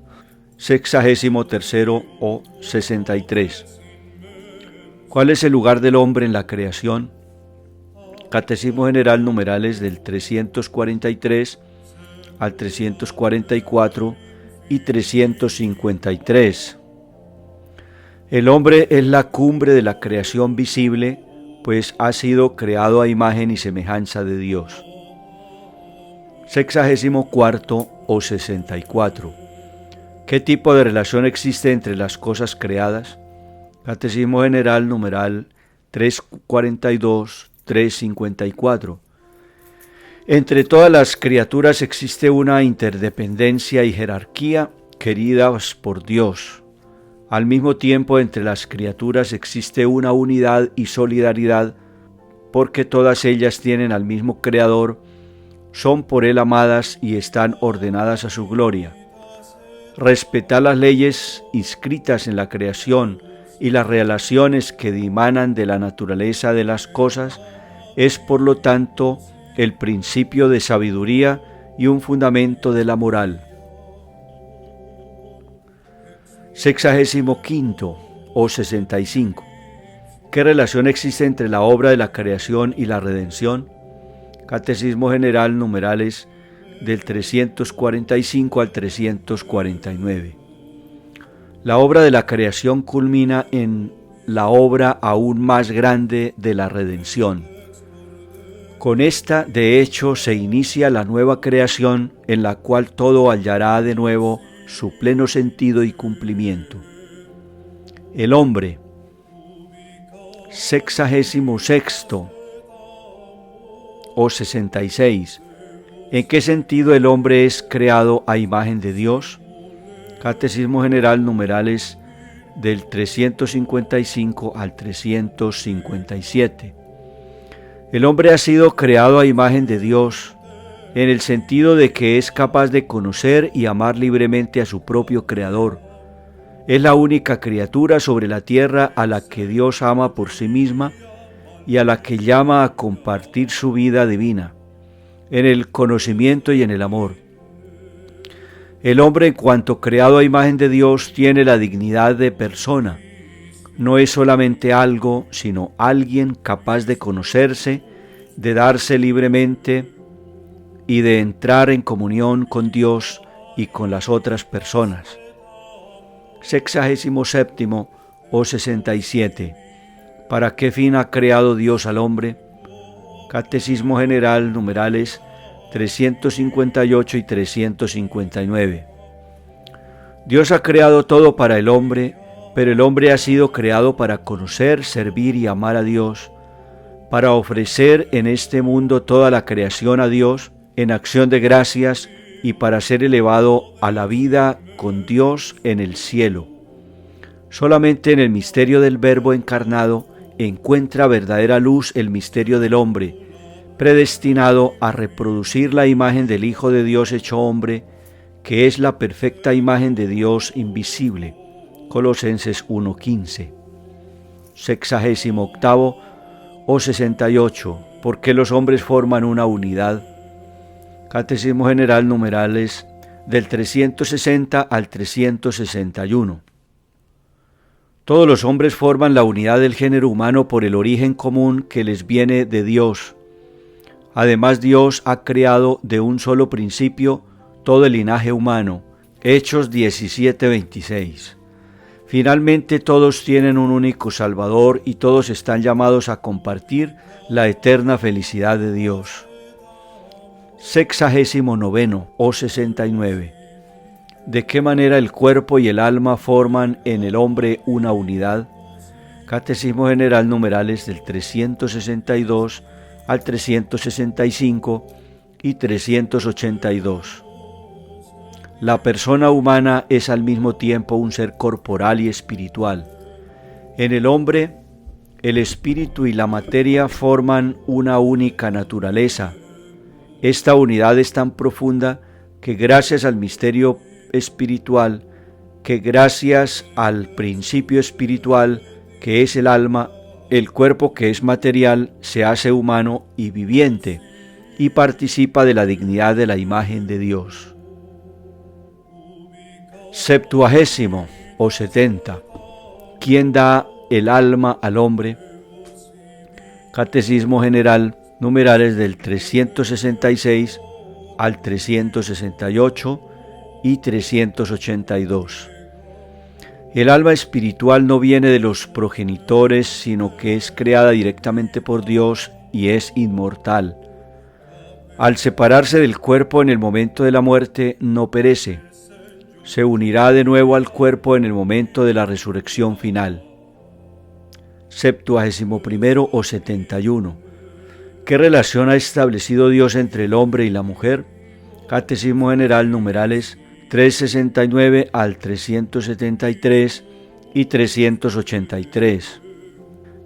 63 o 63. ¿Cuál es el lugar del hombre en la creación? Catecismo General, numerales del 343 al 344 y 353. El hombre es la cumbre de la creación visible, pues ha sido creado a imagen y semejanza de Dios. 64 o 64. ¿Qué tipo de relación existe entre las cosas creadas? Catecismo General, numeral 342, 354. Entre todas las criaturas existe una interdependencia y jerarquía queridas por Dios. Al mismo tiempo, entre las criaturas existe una unidad y solidaridad, porque todas ellas tienen al mismo Creador, son por Él amadas y están ordenadas a su gloria. Respetar las leyes inscritas en la creación y las relaciones que dimanan de la naturaleza de las cosas es, por lo tanto, el principio de sabiduría y un fundamento de la moral. 65 o 65. ¿Qué relación existe entre la obra de la creación y la redención? Catecismo General, numerales del 345 al 349. La obra de la creación culmina en la obra aún más grande de la redención. Con esta, de hecho, se inicia la nueva creación en la cual todo hallará de nuevo su pleno sentido y cumplimiento. El hombre. 66 o 66. ¿En qué sentido el hombre es creado a imagen de Dios? Catecismo General, numerales del 355 al 357. El hombre ha sido creado a imagen de Dios, en el sentido de que es capaz de conocer y amar libremente a su propio Creador. Es la única criatura sobre la tierra a la que Dios ama por sí misma y a la que llama a compartir su vida divina, en el conocimiento y en el amor. El hombre, en cuanto creado a imagen de Dios, tiene la dignidad de persona. No es solamente algo, sino alguien capaz de conocerse, de darse libremente y de entrar en comunión con Dios y con las otras personas. 67 o 67. ¿Para qué fin ha creado Dios al hombre? Catecismo General, numerales 358 y 359. Dios ha creado todo para el hombre, pero el hombre ha sido creado para conocer, servir y amar a Dios, para ofrecer en este mundo toda la creación a Dios en acción de gracias y para ser elevado a la vida con Dios en el cielo. Solamente en el misterio del Verbo encarnado encuentra verdadera luz el misterio del hombre, predestinado a reproducir la imagen del Hijo de Dios hecho hombre, que es la perfecta imagen de Dios invisible. Colosenses 1:15. 68 o 68. ¿Por qué los hombres forman una unidad? Catecismo General, numerales del 360 al 361. Todos los hombres forman la unidad del género humano por el origen común que les viene de Dios. Además, Dios ha creado de un solo principio todo el linaje humano. Hechos 17:26. Finalmente, todos tienen un único Salvador y todos están llamados a compartir la eterna felicidad de Dios. 69 o 69. ¿De qué manera el cuerpo y el alma forman en el hombre una unidad? Catecismo General, numerales del 362 al 365 y 382. La persona humana es al mismo tiempo un ser corporal y espiritual. En el hombre, el espíritu y la materia forman una única naturaleza. Esta unidad es tan profunda que gracias al misterio espiritual, que gracias al principio espiritual, que es el alma, el cuerpo que es material se hace humano y viviente y participa de la dignidad de la imagen de Dios. 70 o 70. ¿Quién da el alma al hombre? Catecismo General, numerales del 366 al 368 y 382. El alma espiritual no viene de los progenitores, sino que es creada directamente por Dios y es inmortal. Al separarse del cuerpo en el momento de la muerte, no perece. Se unirá de nuevo al cuerpo en el momento de la resurrección final. 71 o 71. ¿Qué relación ha establecido Dios entre el hombre y la mujer? Catecismo General, numerales 369 al 373 y 383.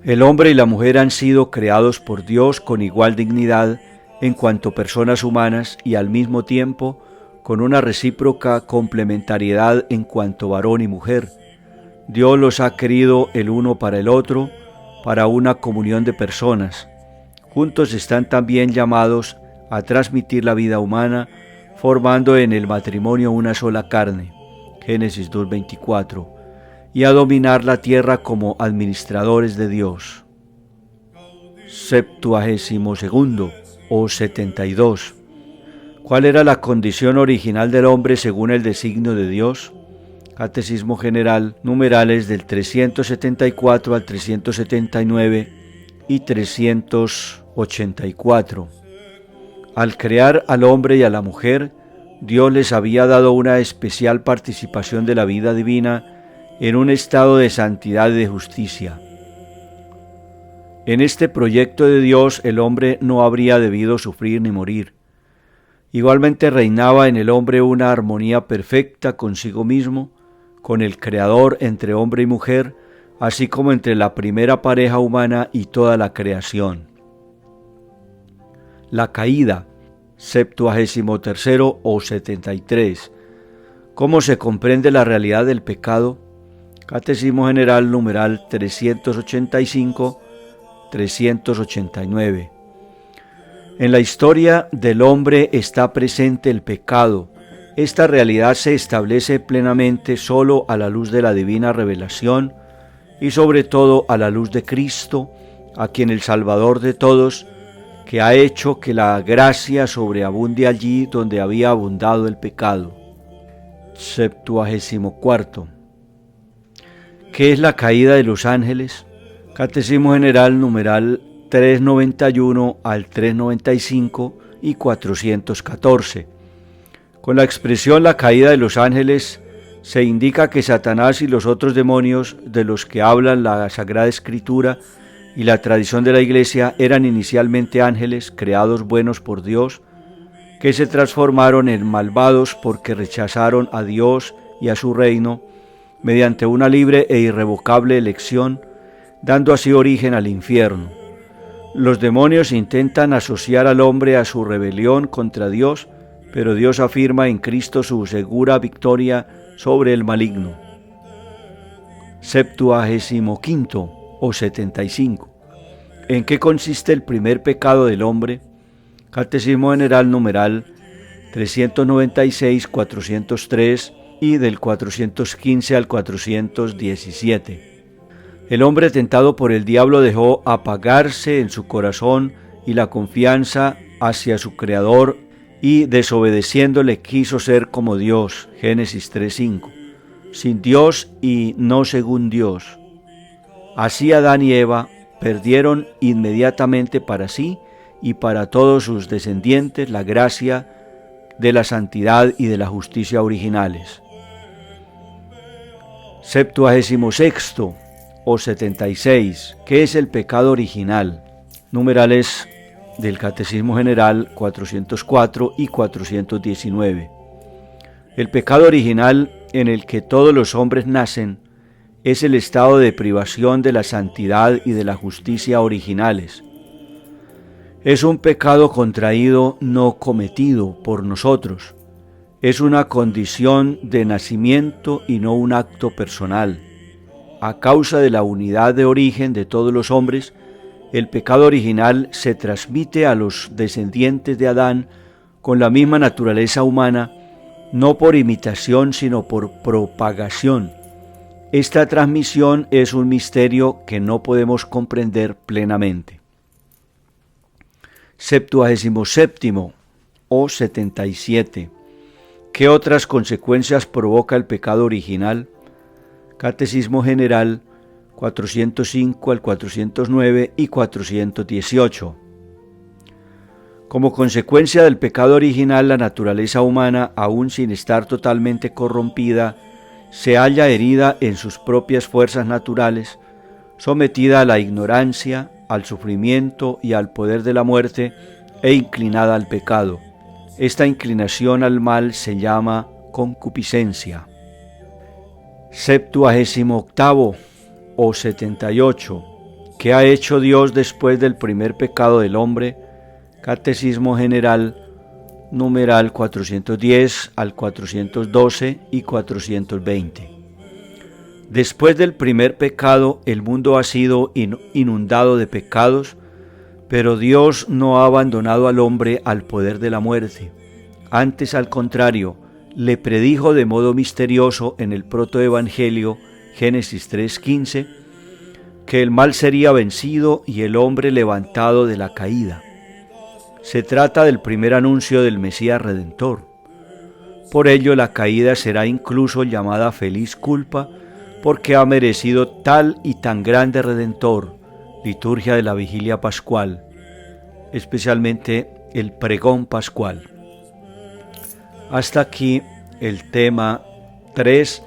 El hombre y la mujer han sido creados por Dios con igual dignidad en cuanto personas humanas y al mismo tiempo con una recíproca complementariedad en cuanto varón y mujer. Dios los ha querido el uno para el otro, para una comunión de personas. Juntos están también llamados a transmitir la vida humana, formando en el matrimonio una sola carne, Génesis 2:24, y a dominar la tierra como administradores de Dios. 72 o 72. ¿Cuál era la condición original del hombre según el designio de Dios? Catecismo General, numerales del 374 al 379 y 384. Al crear al hombre y a la mujer, Dios les había dado una especial participación de la vida divina en un estado de santidad y de justicia. En este proyecto de Dios, el hombre no habría debido sufrir ni morir. Igualmente reinaba en el hombre una armonía perfecta consigo mismo, con el Creador entre hombre y mujer, así como entre la primera pareja humana y toda la creación. La caída, 73 o 73. ¿Cómo se comprende la realidad del pecado? Catecismo General, numeral 385, 389. En la historia del hombre está presente el pecado, Esta realidad se establece plenamente solo a la luz de la divina revelación y sobre todo a la luz de Cristo, a quien el Salvador de todos, que ha hecho que la gracia sobreabunde allí donde había abundado el pecado. 74. ¿Qué es la caída de los ángeles? Catecismo General numeral 391 al 395 y 414. Con la expresión la caída de los ángeles se indica que Satanás y los otros demonios de los que hablan la Sagrada Escritura y la tradición de la Iglesia eran inicialmente ángeles creados buenos por Dios, que se transformaron en malvados porque rechazaron a Dios y a su reino mediante una libre e irrevocable elección, dando así origen al infierno. Los demonios intentan asociar al hombre a su rebelión contra Dios, pero Dios afirma en Cristo su segura victoria sobre el maligno. 75 o 75. ¿En qué consiste el primer pecado del hombre? Catecismo General numeral 396, 403 y del 415 al 417. El hombre tentado por el diablo dejó apagarse en su corazón y la confianza hacia su Creador y desobedeciéndole quiso ser como Dios. Génesis 3:5. Sin Dios y no según Dios. Así Adán y Eva perdieron inmediatamente para sí y para todos sus descendientes la gracia de la santidad y de la justicia originales. 76 o 76. ¿Qué es el pecado original? Numerales del Catecismo General 404 y 419. El pecado original en el que todos los hombres nacen es el estado de privación de la santidad y de la justicia originales. Es un pecado contraído, no cometido por nosotros. Es una condición de nacimiento y no un acto personal. A causa de la unidad de origen de todos los hombres, el pecado original se transmite a los descendientes de Adán con la misma naturaleza humana, no por imitación sino por propagación. Esta transmisión es un misterio que no podemos comprender plenamente. 77 o 77. ¿Qué otras consecuencias provoca el pecado original? Catecismo General 405 al 409 y 418. Como consecuencia del pecado original, la naturaleza humana, aún sin estar totalmente corrompida, se halla herida en sus propias fuerzas naturales, sometida a la ignorancia, al sufrimiento y al poder de la muerte e inclinada al pecado. Esta inclinación al mal se llama concupiscencia. 78 o 78. ¿Qué ha hecho Dios después del primer pecado del hombre? Catecismo General numeral 410 al 412 y 420. Después del primer pecado, el mundo ha sido inundado de pecados, pero Dios no ha abandonado al hombre al poder de la muerte. Antes, al contrario, le predijo de modo misterioso en el protoevangelio, Génesis 3:15, que el mal sería vencido y el hombre levantado de la caída. Se trata del primer anuncio del Mesías Redentor. Por ello, la caída será incluso llamada feliz culpa, porque ha merecido tal y tan grande Redentor, liturgia de la Vigilia Pascual, especialmente el pregón pascual. Hasta aquí el tema 3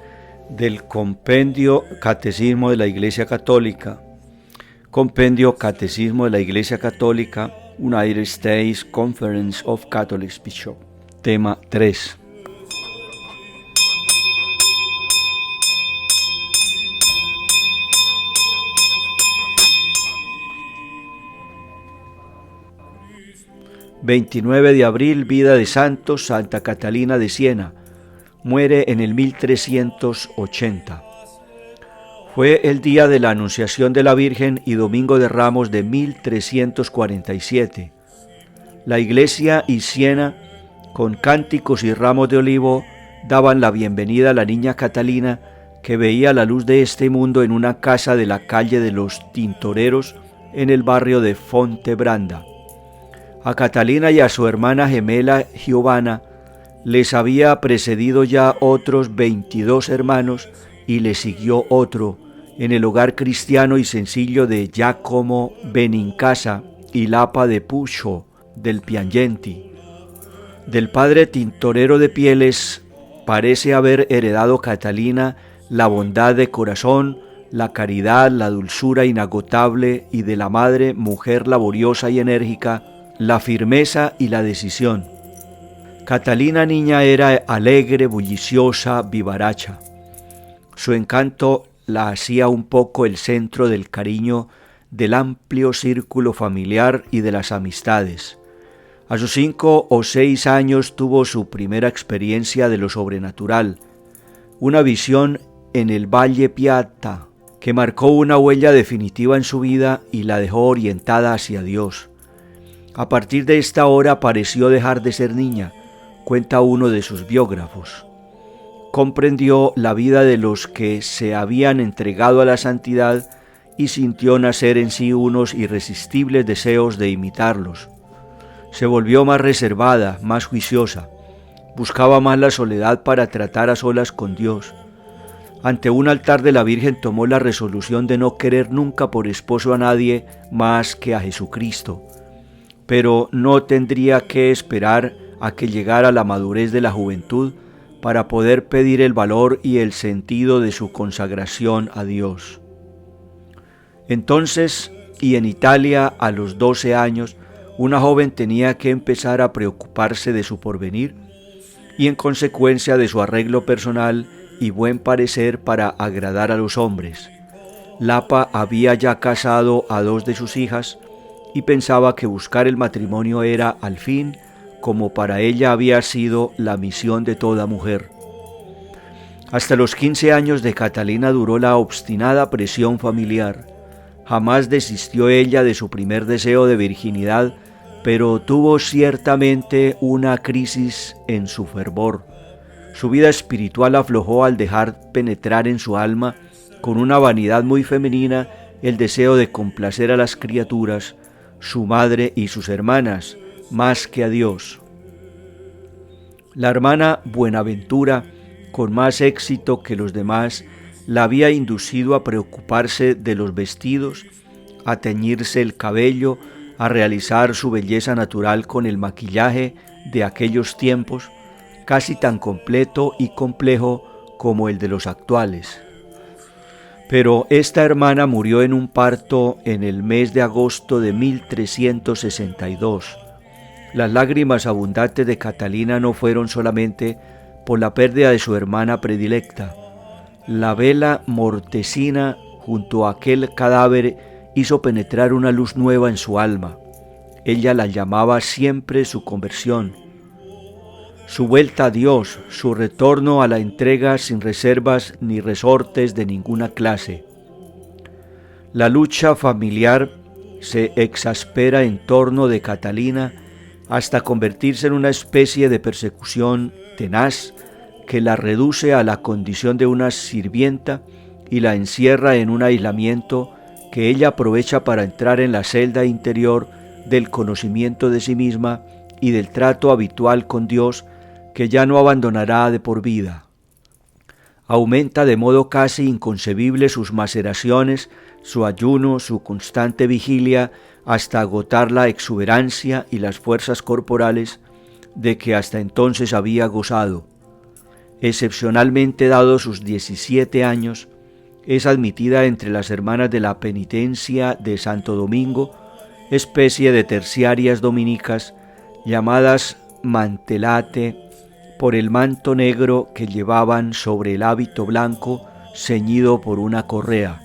del Compendio Catecismo de la Iglesia Católica. Compendio Catecismo de la Iglesia Católica, United States Conference of Catholic Bishops. Tema 3. ...29 de abril, vida de santos, Santa Catalina de Siena, muere en el 1380. Fue el día de la Anunciación de la Virgen y Domingo de Ramos de 1347. La Iglesia y Siena Con cánticos y ramos de olivo daban la bienvenida a la niña Catalina, que veía la luz de este mundo en una casa de la calle de los Tintoreros, en el barrio de Fontebranda. A Catalina y a su hermana gemela Giovanna les había precedido ya otros 22 hermanos y le siguió otro en el hogar cristiano y sencillo de Giacomo Benincasa y Lapa de Puccio del Piangenti. Del padre tintorero de pieles parece haber heredado Catalina la bondad de corazón, la caridad, la dulzura inagotable, y de la madre, mujer laboriosa y enérgica, la firmeza y la decisión. Catalina niña era alegre, bulliciosa, vivaracha. Su encanto la hacía un poco el centro del cariño del amplio círculo familiar y de las amistades. A sus 5 o 6 años tuvo su primera experiencia de lo sobrenatural, una visión en el Valle Piata, que marcó una huella definitiva en su vida y la dejó orientada hacia Dios. A partir de esta hora pareció dejar de ser niña, cuenta uno de sus biógrafos. Comprendió la vida de los que se habían entregado a la santidad y sintió nacer en sí unos irresistibles deseos de imitarlos. Se volvió más reservada, más juiciosa, buscaba más la soledad para tratar a solas con Dios. Ante un altar de la Virgen tomó la resolución de no querer nunca por esposo a nadie más que a Jesucristo, pero no tendría que esperar a que llegara la madurez de la juventud para poder pedir el valor y el sentido de su consagración a Dios. Entonces, y en Italia a los 12 años, una joven tenía que empezar a preocuparse de su porvenir y en consecuencia de su arreglo personal y buen parecer para agradar a los hombres. Lapa había ya casado a 2 de sus hijas y pensaba que buscar el matrimonio era, al fin, como para ella había sido la misión de toda mujer. Hasta los 15 años de Catalina duró la obstinada presión familiar. Jamás desistió ella de su primer deseo de virginidad, pero tuvo ciertamente una crisis en su fervor. Su vida espiritual aflojó al dejar penetrar en su alma, con una vanidad muy femenina, el deseo de complacer a las criaturas, su madre y sus hermanas, más que a Dios. La hermana Buenaventura, con más éxito que los demás, la había inducido a preocuparse de los vestidos, a teñirse el cabello, a realizar su belleza natural con el maquillaje de aquellos tiempos, casi tan completo y complejo como el de los actuales. Pero esta hermana murió en un parto en el mes de agosto de 1362. Las lágrimas abundantes de Catalina no fueron solamente por la pérdida de su hermana predilecta. La vela mortecina junto a aquel cadáver hizo penetrar una luz nueva en su alma. Ella la llamaba siempre su conversión, su vuelta a Dios, su retorno a la entrega sin reservas ni resortes de ninguna clase. La lucha familiar se exaspera en torno de Catalina hasta convertirse en una especie de persecución tenaz que la reduce a la condición de una sirvienta y la encierra en un aislamiento que ella aprovecha para entrar en la celda interior del conocimiento de sí misma y del trato habitual con Dios, que ya no abandonará de por vida. Aumenta de modo casi inconcebible sus maceraciones, su ayuno, su constante vigilia, hasta agotar la exuberancia y las fuerzas corporales de que hasta entonces había gozado. Excepcionalmente dados sus 17 años, es admitida entre las hermanas de la penitencia de Santo Domingo, especie de terciarias dominicas, llamadas mantelate, por el manto negro que llevaban sobre el hábito blanco ceñido por una correa.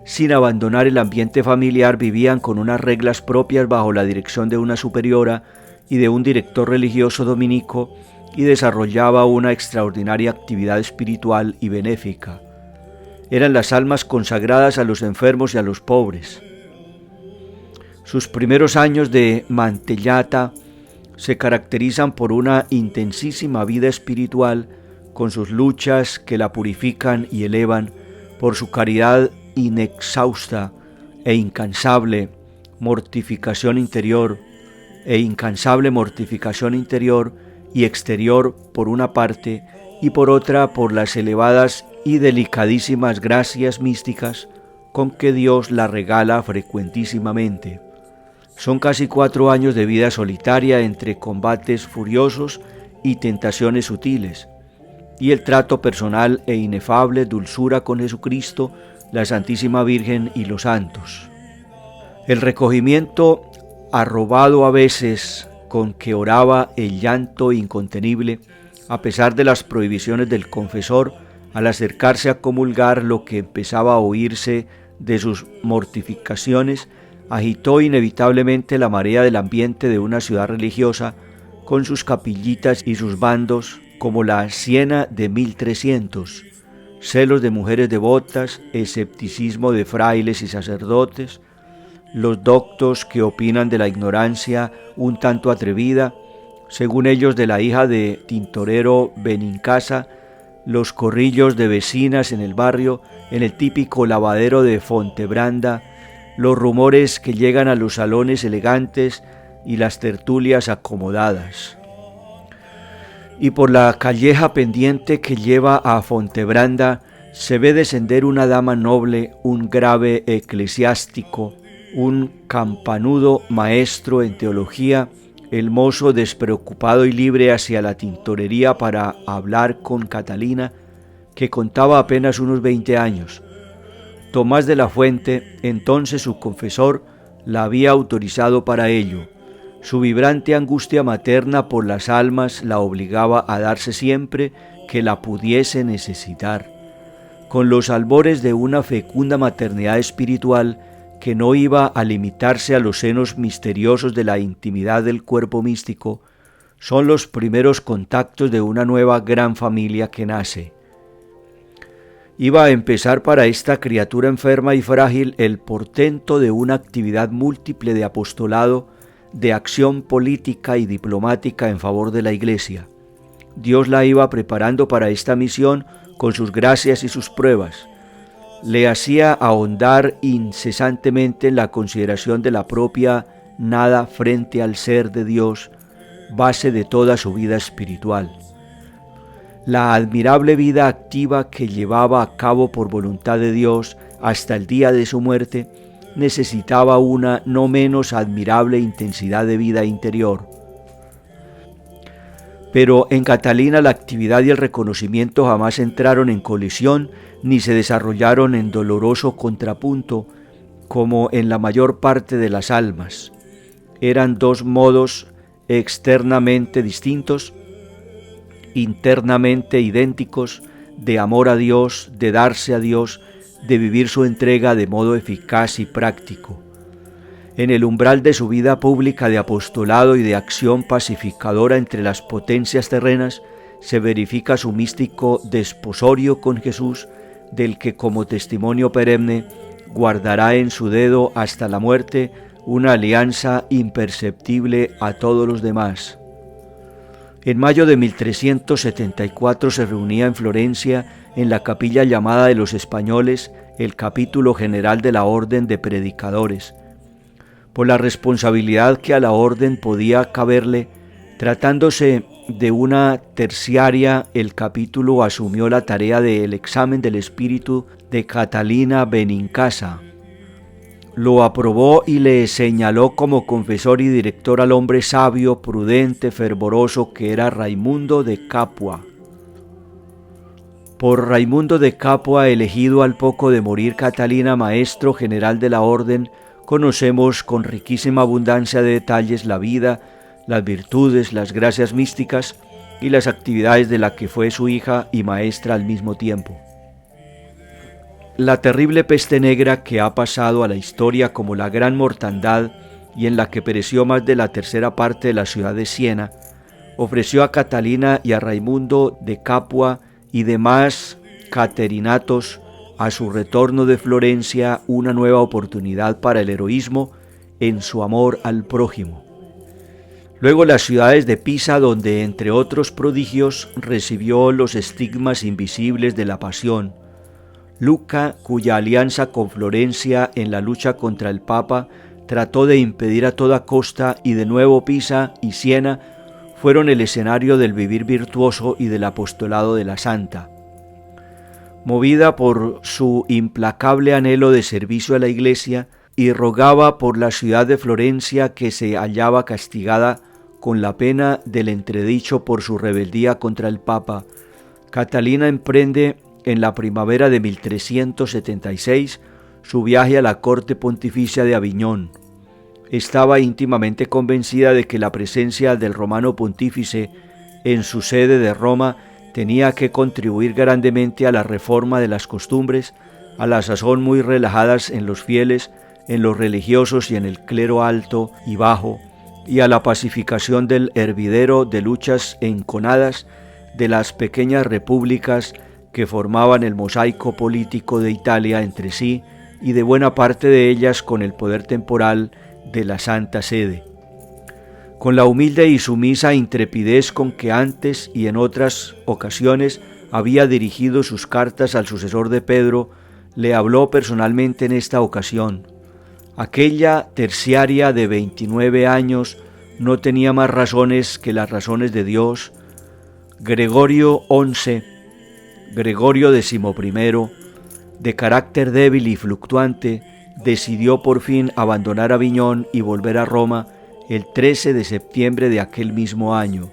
Sin abandonar el ambiente familiar, vivían con unas reglas propias bajo la dirección de una superiora y de un director religioso dominico, y desarrollaba una extraordinaria actividad espiritual y benéfica. Eran las almas consagradas a los enfermos y a los pobres. Sus primeros años de mantellata se caracterizan por una intensísima vida espiritual, con sus luchas que la purifican y elevan, por su caridad inexhausta e incansable mortificación interior y exterior por una parte, y por otra por las elevadas y delicadísimas gracias místicas con que Dios la regala frecuentísimamente. Son casi 4 años de vida solitaria entre combates furiosos y tentaciones sutiles, y el trato personal e inefable dulzura con Jesucristo, la Santísima Virgen y los santos. El recogimiento arrobado a veces con que oraba el llanto incontenible, a pesar de las prohibiciones del confesor, al acercarse a comulgar lo que empezaba a oírse de sus mortificaciones, agitó inevitablemente la marea del ambiente de una ciudad religiosa, con sus capillitas y sus bandos, como la Siena de 1300, celos de mujeres devotas, escepticismo de frailes y sacerdotes, los doctos que opinan de la ignorancia un tanto atrevida, según ellos de la hija de tintorero Benincasa, los corrillos de vecinas en el barrio, en el típico lavadero de Fontebranda, los rumores que llegan a los salones elegantes y las tertulias acomodadas. Y por la calleja pendiente que lleva a Fontebranda se ve descender una dama noble, un grave eclesiástico, un campanudo maestro en teología, el mozo despreocupado y libre hacia la tintorería para hablar con Catalina, que contaba apenas unos 20 años. Tomás de la Fuente, entonces su confesor, la había autorizado para ello. Su vibrante angustia materna por las almas la obligaba a darse siempre que la pudiese necesitar. Con los albores de una fecunda maternidad espiritual que no iba a limitarse a los senos misteriosos de la intimidad del cuerpo místico, son los primeros contactos de una nueva gran familia que nace. Iba a empezar para esta criatura enferma y frágil el portento de una actividad múltiple de apostolado, de acción política y diplomática en favor de la Iglesia. Dios la iba preparando para esta misión con sus gracias y sus pruebas. Le hacía ahondar incesantemente en la consideración de la propia nada frente al ser de Dios, base de toda su vida espiritual. La admirable vida activa que llevaba a cabo por voluntad de Dios hasta el día de su muerte necesitaba una no menos admirable intensidad de vida interior. Pero en Catalina la actividad y el reconocimiento jamás entraron en colisión ni se desarrollaron en doloroso contrapunto, como en la mayor parte de las almas. Eran dos modos externamente distintos, internamente idénticos, de amor a Dios, de darse a Dios, de vivir su entrega de modo eficaz y práctico. En el umbral de su vida pública de apostolado y de acción pacificadora entre las potencias terrenas, se verifica su místico desposorio con Jesús, del que como testimonio perenne guardará en su dedo hasta la muerte una alianza imperceptible a todos los demás. En mayo de 1374 se reunía en Florencia, en la capilla llamada de los españoles, el capítulo general de la Orden de Predicadores. Por la responsabilidad que a la orden podía caberle, tratándose de una terciaria, el capítulo asumió la tarea del examen del espíritu de Catalina Benincasa. Lo aprobó y le señaló como confesor y director al hombre sabio, prudente, fervoroso que era Raimundo de Capua. Por Raimundo de Capua, elegido al poco de morir Catalina, maestro general de la orden, conocemos con riquísima abundancia de detalles la vida, las virtudes, las gracias místicas y las actividades de la que fue su hija y maestra al mismo tiempo. La terrible peste negra que ha pasado a la historia como la gran mortandad y en la que pereció más de la tercera parte de la ciudad de Siena, ofreció a Catalina y a Raimundo de Capua y demás caterinatos a su retorno de Florencia una nueva oportunidad para el heroísmo en su amor al prójimo. Luego las ciudades de Pisa, donde entre otros prodigios recibió los estigmas invisibles de la pasión. Luca, cuya alianza con Florencia en la lucha contra el Papa trató de impedir a toda costa, y de nuevo Pisa y Siena fueron el escenario del vivir virtuoso y del apostolado de la santa. Movida por su implacable anhelo de servicio a la Iglesia, y rogaba por la ciudad de Florencia, que se hallaba castigada con la pena del entredicho por su rebeldía contra el Papa, Catalina emprende en la primavera de 1376 su viaje a la corte pontificia de Aviñón. Estaba íntimamente convencida de que la presencia del romano pontífice en su sede de Roma tenía que contribuir grandemente a la reforma de las costumbres, a la sazón muy relajadas en los fieles, en los religiosos y en el clero alto y bajo, y a la pacificación del hervidero de luchas enconadas de las pequeñas repúblicas que formaban el mosaico político de Italia entre sí, y de buena parte de ellas con el poder temporal de la Santa Sede. Con la humilde y sumisa intrepidez con que antes y en otras ocasiones había dirigido sus cartas al sucesor de Pedro, le habló personalmente en esta ocasión. Aquella terciaria de 29 años no tenía más razones que las razones de Dios. Gregorio XI, Gregorio XI, de carácter débil y fluctuante, decidió por fin abandonar Aviñón y volver a Roma el 13 de septiembre de aquel mismo año.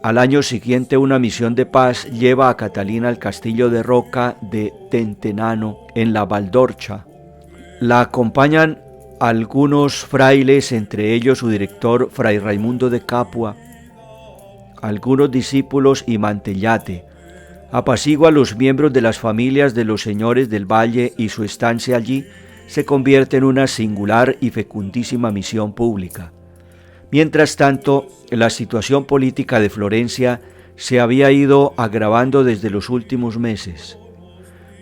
Al año siguiente, una misión de paz lleva a Catalina al castillo de Roca de Tentenano, en la Valdorcha. La acompañan algunos frailes, entre ellos su director, Fray Raimundo de Capua, algunos discípulos y Mantellate. Apacigua a los miembros de las familias de los señores del valle, y su estancia allí se convierte en una singular y fecundísima misión pública. Mientras tanto, la situación política de Florencia se había ido agravando desde los últimos meses.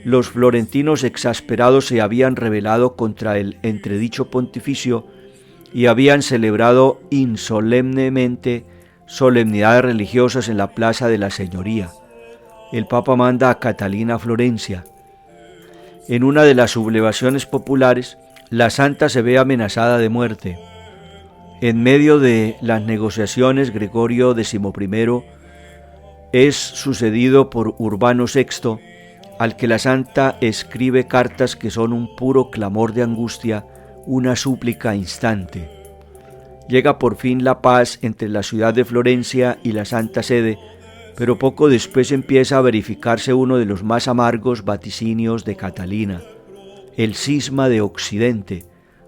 Los florentinos exasperados se habían rebelado contra el entredicho pontificio y habían celebrado insolemnemente solemnidades religiosas en la plaza de la Señoría. El Papa manda a Catalina a Florencia. En una de las sublevaciones populares, la santa se ve amenazada de muerte. En medio de las negociaciones, Gregorio XI es sucedido por Urbano VI, al que la santa escribe cartas que son un puro clamor de angustia, una súplica instante. Llega por fin la paz entre la ciudad de Florencia y la Santa Sede, pero poco después empieza a verificarse uno de los más amargos vaticinios de Catalina, el cisma de Occidente,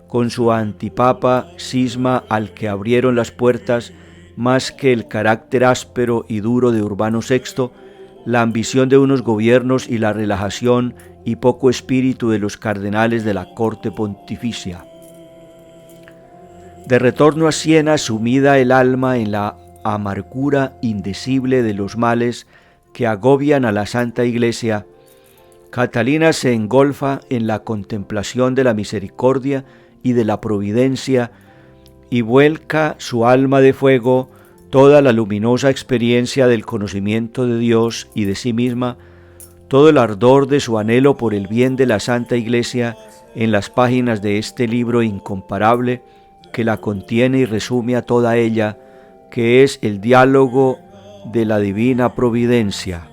con su antipapa, cisma al que abrieron las puertas, más que el carácter áspero y duro de Urbano VI, la ambición de unos gobiernos y la relajación y poco espíritu de los cardenales de la corte pontificia. De retorno a Siena, sumida el alma en la amargura indecible de los males que agobian a la Santa Iglesia, Catalina se engolfa en la contemplación de la misericordia y de la providencia, y vuelca su alma de fuego toda la luminosa experiencia del conocimiento de Dios y de sí misma, todo el ardor de su anhelo por el bien de la Santa Iglesia en las páginas de este libro incomparable que la contiene y resume a toda ella, que es el diálogo de la divina providencia.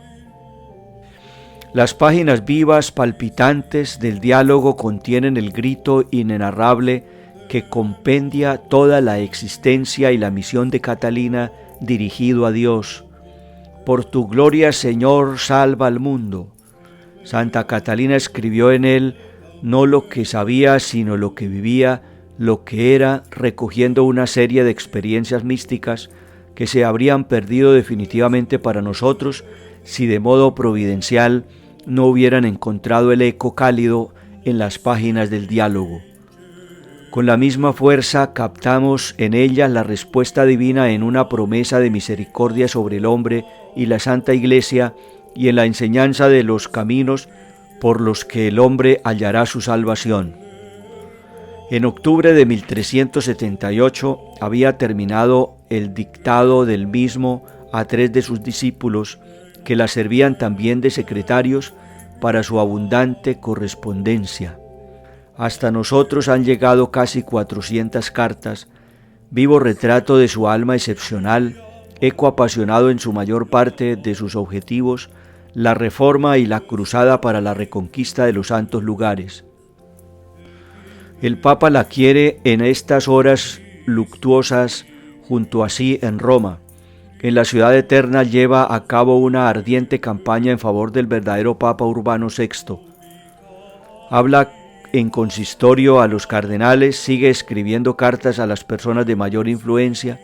Las páginas vivas, palpitantes del diálogo contienen el grito inenarrable que compendia toda la existencia y la misión de Catalina dirigido a Dios. Por tu gloria, Señor, salva al mundo. Santa Catalina escribió en él no lo que sabía, sino lo que vivía, lo que era, recogiendo una serie de experiencias místicas que se habrían perdido definitivamente para nosotros si de modo providencial no hubieran encontrado el eco cálido en las páginas del diálogo. Con la misma fuerza captamos en ella la respuesta divina en una promesa de misericordia sobre el hombre y la Santa Iglesia, y en la enseñanza de los caminos por los que el hombre hallará su salvación. En octubre de 1378 había terminado el dictado del mismo a 3 de sus discípulos, que la servían también de secretarios para su abundante correspondencia. Hasta nosotros han llegado casi 400 cartas, vivo retrato de su alma excepcional, eco apasionado en su mayor parte de sus objetivos, la reforma y la cruzada para la reconquista de los santos lugares. El Papa la quiere en estas horas luctuosas junto a sí en Roma. En la ciudad eterna lleva a cabo una ardiente campaña en favor del verdadero Papa Urbano VI. Habla en consistorio a los cardenales, sigue escribiendo cartas a las personas de mayor influencia,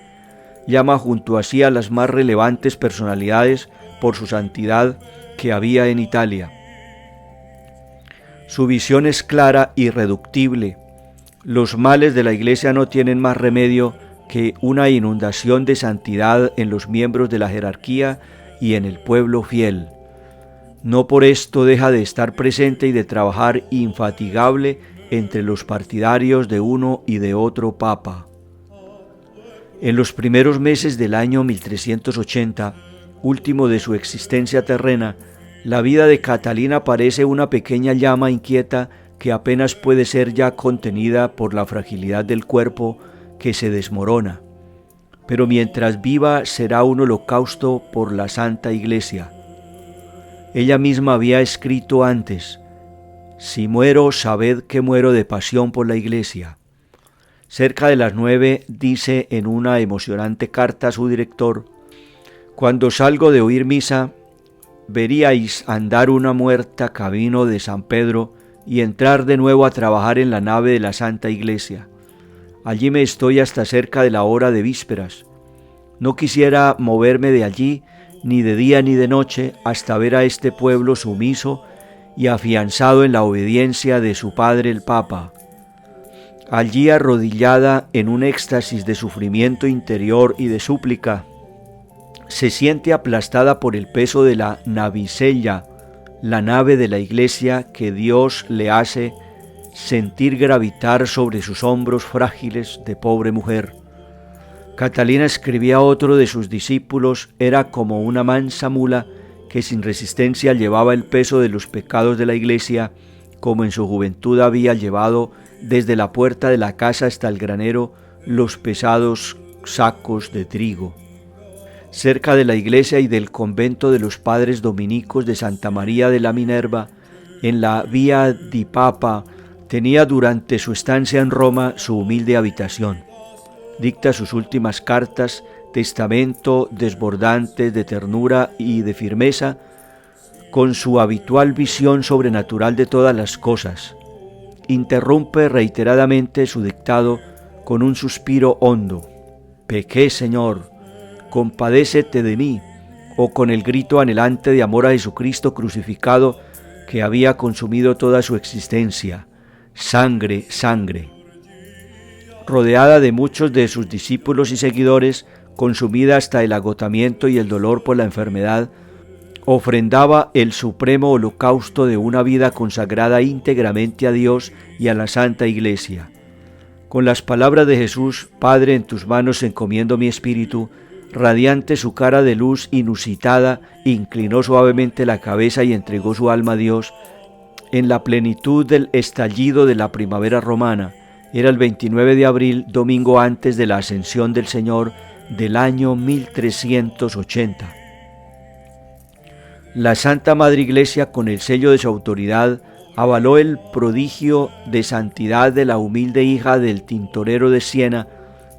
llama junto a sí a las más relevantes personalidades por su santidad que había en Italia. Su visión es clara y irreductible. Los males de la Iglesia no tienen más remedio que una inundación de santidad en los miembros de la jerarquía y en el pueblo fiel. No por esto deja de estar presente y de trabajar infatigable entre los partidarios de uno y de otro papa. En los primeros meses del año 1380, último de su existencia terrena, la vida de Catalina parece una pequeña llama inquieta que apenas puede ser ya contenida por la fragilidad del cuerpo que se desmorona. Pero mientras viva será un holocausto por la Santa Iglesia. Ella misma había escrito antes: si muero, sabed que muero de pasión por la Iglesia. Cerca de las 9 dice en una emocionante carta a su director: cuando salgo de oír misa, veríais andar una muerta camino de San Pedro y entrar de nuevo a trabajar en la nave de la Santa Iglesia. Allí me estoy hasta cerca de la hora de vísperas. No quisiera moverme de allí ni de día ni de noche hasta ver a este pueblo sumiso y afianzado en la obediencia de su padre el Papa. Allí arrodillada en un éxtasis de sufrimiento interior y de súplica, se siente aplastada por el peso de la navicella, la nave de la Iglesia que Dios le hace sentir gravitar sobre sus hombros frágiles de pobre mujer. Catalina, escribía a otro de sus discípulos, era como una mansa mula que sin resistencia llevaba el peso de los pecados de la Iglesia, como en su juventud había llevado desde la puerta de la casa hasta el granero los pesados sacos de trigo. Cerca de la iglesia y del convento de los padres dominicos de Santa María de la Minerva, en la Vía di Papa, tenía durante su estancia en Roma su humilde habitación. Dicta sus últimas cartas, testamento desbordante de ternura y de firmeza, con su habitual visión sobrenatural de todas las cosas. Interrumpe reiteradamente su dictado con un suspiro hondo: «Pequé, Señor, compadécete de mí», o con el grito anhelante de amor a Jesucristo crucificado que había consumido toda su existencia: «Sangre, sangre». Rodeada de muchos de sus discípulos y seguidores, consumida hasta el agotamiento y el dolor por la enfermedad, ofrendaba el supremo holocausto de una vida consagrada íntegramente a Dios y a la Santa Iglesia. Con las palabras de Jesús: «Padre, en tus manos encomiendo mi espíritu», radiante su cara de luz inusitada, inclinó suavemente la cabeza y entregó su alma a Dios. En la plenitud del estallido de la primavera romana, era el 29 de abril, domingo antes de la ascensión del Señor del año 1380. La Santa Madre Iglesia, con el sello de su autoridad, avaló el prodigio de santidad de la humilde hija del tintorero de Siena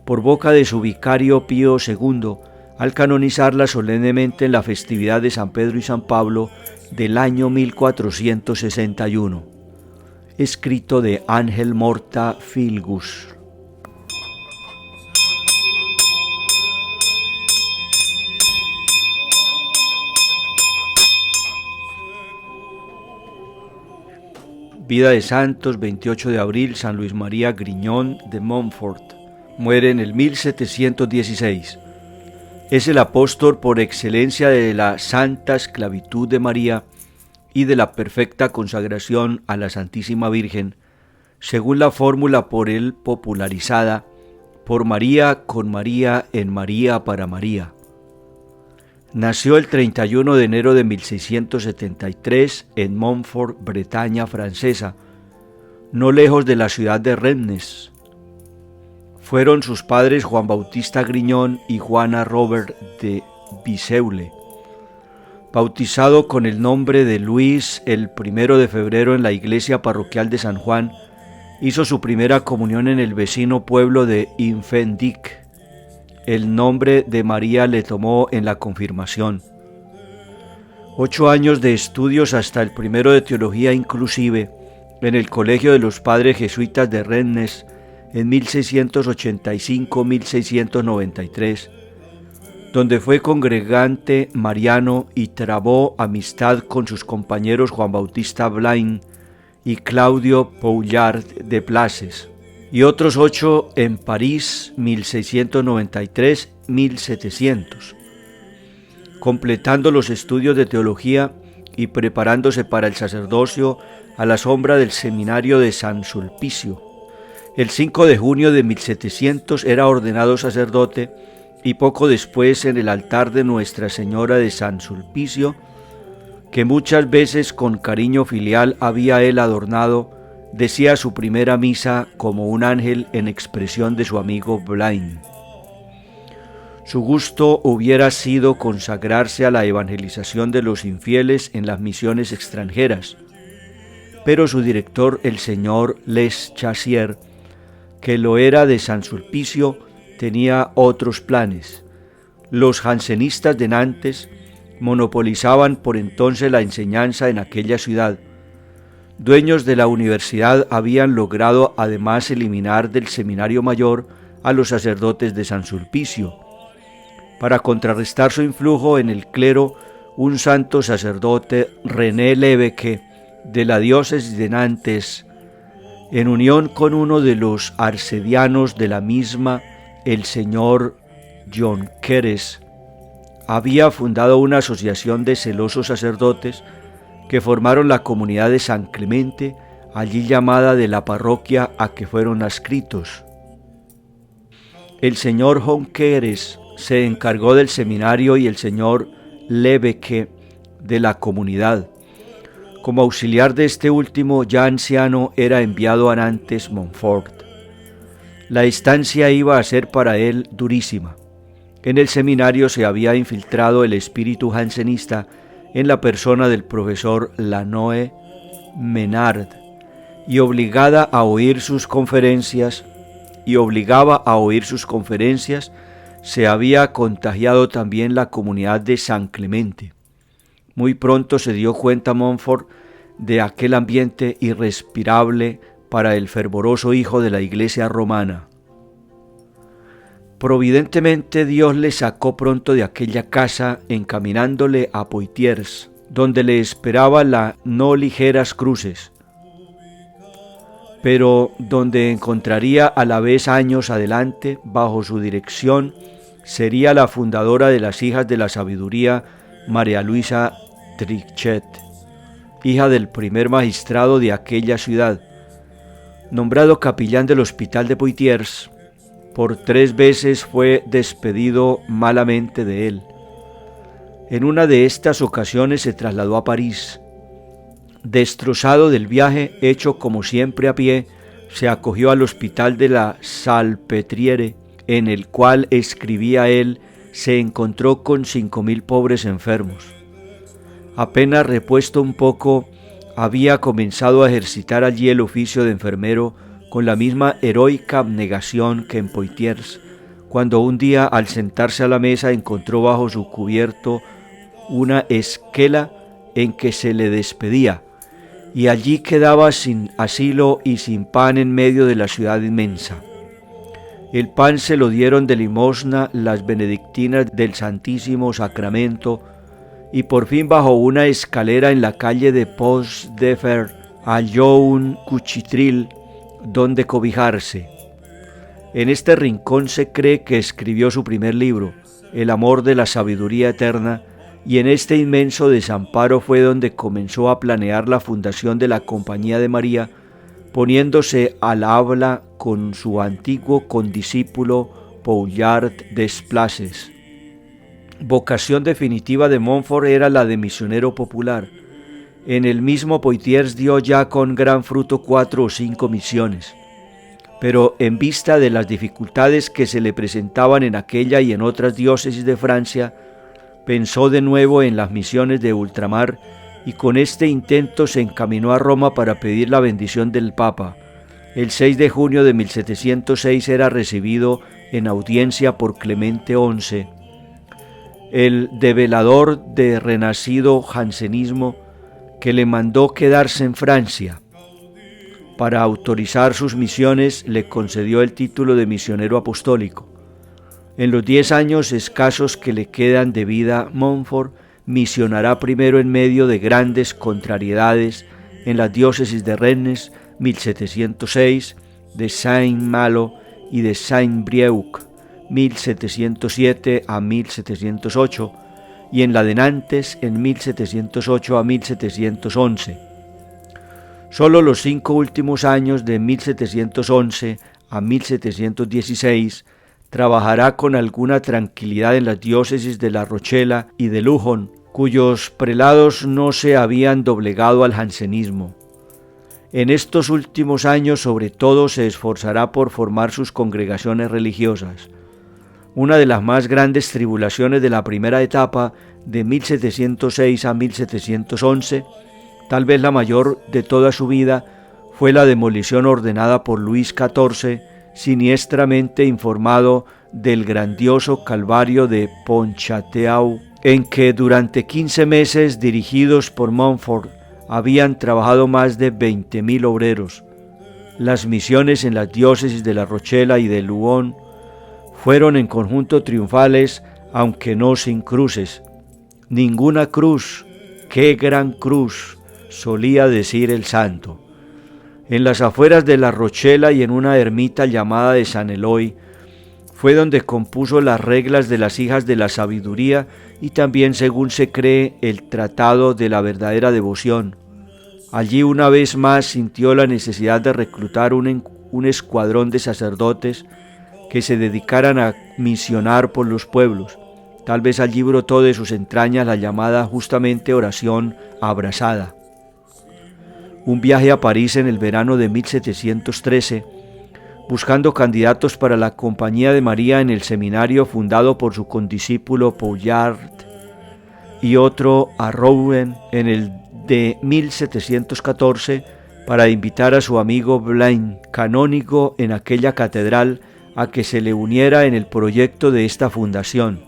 por boca de su vicario Pío II, al canonizarla solemnemente en la festividad de San Pedro y San Pablo del año 1461. Escrito de Ángel Morta Filgus. Vida de santos: 28 de abril, San Luis María Griñón de Montfort. Muere en el 1716. Es el apóstol por excelencia de la santa esclavitud de María y de la perfecta consagración a la Santísima Virgen. según la fórmula por él popularizada, por María, con María, en María, para María. Nació el 31 de enero de 1673 en Montfort, Bretaña francesa, no lejos de la ciudad de Rennes. Fueron sus padres Juan Bautista Griñón y Juana Robert de Biseule. Bautizado con el nombre de Luis el 1 de febrero en la iglesia parroquial de San Juan, hizo su primera comunión en el vecino pueblo de Infendic. El nombre de María le tomó en la confirmación. 8 años de estudios hasta el 1 de teología inclusive en el Colegio de los Padres Jesuitas de Rennes en 1685-1693, donde fue congregante mariano y trabó amistad con sus compañeros Juan Bautista Blain y Claudio Poullard de Places, y otros 8 en París 1693-1700, completando los estudios de teología y preparándose para el sacerdocio a la sombra del seminario de San Sulpicio. El 5 de junio de 1700 era ordenado sacerdote y poco después en el altar de Nuestra Señora de San Sulpicio, que muchas veces con cariño filial había él adornado, decía su primera misa como un ángel en expresión de su amigo Blain. Su gusto hubiera sido consagrarse a la evangelización de los infieles en las misiones extranjeras, pero su director, el señor Les Chassier, que lo era de San Sulpicio, tenía otros planes. Los jansenistas de Nantes monopolizaban por entonces la enseñanza en aquella ciudad. Dueños de la universidad habían logrado además eliminar del seminario mayor a los sacerdotes de San Sulpicio. Para contrarrestar su influjo en el clero, un santo sacerdote, René Lévesque, de la diócesis de Nantes, en unión con uno de los arcedianos de la misma, el señor John Keres, había fundado una asociación de celosos sacerdotes que formaron la comunidad de San Clemente, allí llamada de la parroquia a que fueron adscritos. El señor John Keres se encargó del seminario y el señor Lévesque de la comunidad. Como auxiliar de este último, ya anciano, era enviado a Nantes, Montfort. La estancia iba a ser para él durísima. En el seminario se había infiltrado el espíritu jansenista en la persona del profesor Lanoe Menard y obligaba a oír sus conferencias, se había contagiado también la comunidad de San Clemente. Muy pronto se dio cuenta Montfort de aquel ambiente irrespirable para el fervoroso hijo de la iglesia romana. Providentemente Dios le sacó pronto de aquella casa, encaminándole a Poitiers, donde le esperaba la no ligeras cruces, pero donde encontraría a la vez años adelante, bajo su dirección, sería la fundadora de las Hijas de la Sabiduría, María Luisa Trichet, hija del primer magistrado de aquella ciudad. Nombrado capellán del hospital de Poitiers, por 3 veces fue despedido malamente de él. En una de estas ocasiones se trasladó a París. Destrozado del viaje, hecho como siempre a pie, se acogió al hospital de la Salpêtrière, en el cual, escribía él, se encontró con 5.000 pobres enfermos. Apenas repuesto un poco, había comenzado a ejercitar allí el oficio de enfermero con la misma heroica abnegación que en Poitiers, cuando un día al sentarse a la mesa encontró bajo su cubierto una esquela en que se le despedía, y allí quedaba sin asilo y sin pan en medio de la ciudad inmensa. El pan se lo dieron de limosna las benedictinas del Santísimo Sacramento, y por fin bajo una escalera en la calle de Pots-de-Fer halló un cuchitril donde cobijarse. En este rincón se cree que escribió su primer libro, El amor de la sabiduría eterna, y en este inmenso desamparo fue donde comenzó a planear la fundación de la Compañía de María, poniéndose al habla con su antiguo condiscípulo Paulard Desplaces. Vocación definitiva de Montfort era la de misionero popular. En el mismo Poitiers dio ya con gran fruto 4 o 5 misiones. Pero en vista de las dificultades que se le presentaban en aquella y en otras diócesis de Francia, pensó de nuevo en las misiones de ultramar y con este intento se encaminó a Roma para pedir la bendición del Papa. El 6 de junio de 1706 era recibido en audiencia por Clemente XI, el develador de renacido jansenismo, que le mandó quedarse en Francia. Para autorizar sus misiones le concedió el título de misionero apostólico. En los 10 años escasos que le quedan de vida, Montfort misionará primero en medio de grandes contrariedades en las diócesis de Rennes, 1706, de Saint-Malo y de Saint-Brieuc, 1707 a 1708, y en la de Nantes en 1708 a 1711. Solo los 5 últimos años de 1711 a 1716 trabajará con alguna tranquilidad en las diócesis de La Rochela y de Lujon, cuyos prelados no se habían doblegado al jansenismo. En estos últimos años sobre todo se esforzará por formar sus congregaciones religiosas. Una de las más grandes tribulaciones de la primera etapa, de 1706 a 1711, tal vez la mayor de toda su vida, fue la demolición ordenada por Luis XIV, siniestramente informado del grandioso calvario de Pontchâteau, en que durante 15 meses, dirigidos por Montfort, habían trabajado más de 20.000 obreros. Las misiones en las diócesis de La Rochela y de Lugon fueron en conjunto triunfales, aunque no sin cruces. Ninguna cruz, qué gran cruz, solía decir el santo. En las afueras de La Rochela y en una ermita llamada de San Eloy, fue donde compuso las reglas de las hijas de la sabiduría y también, según se cree, el tratado de la verdadera devoción. Allí una vez más sintió la necesidad de reclutar un escuadrón de sacerdotes que se dedicaran a misionar por los pueblos. Tal vez allí brotó de sus entrañas la llamada justamente oración abrasada. Un viaje a París en el verano de 1713, buscando candidatos para la Compañía de María en el seminario fundado por su condiscípulo Paulard, y otro a Rouen en el de 1714 para invitar a su amigo Blain, canónigo en aquella catedral, a que se le uniera en el proyecto de esta fundación.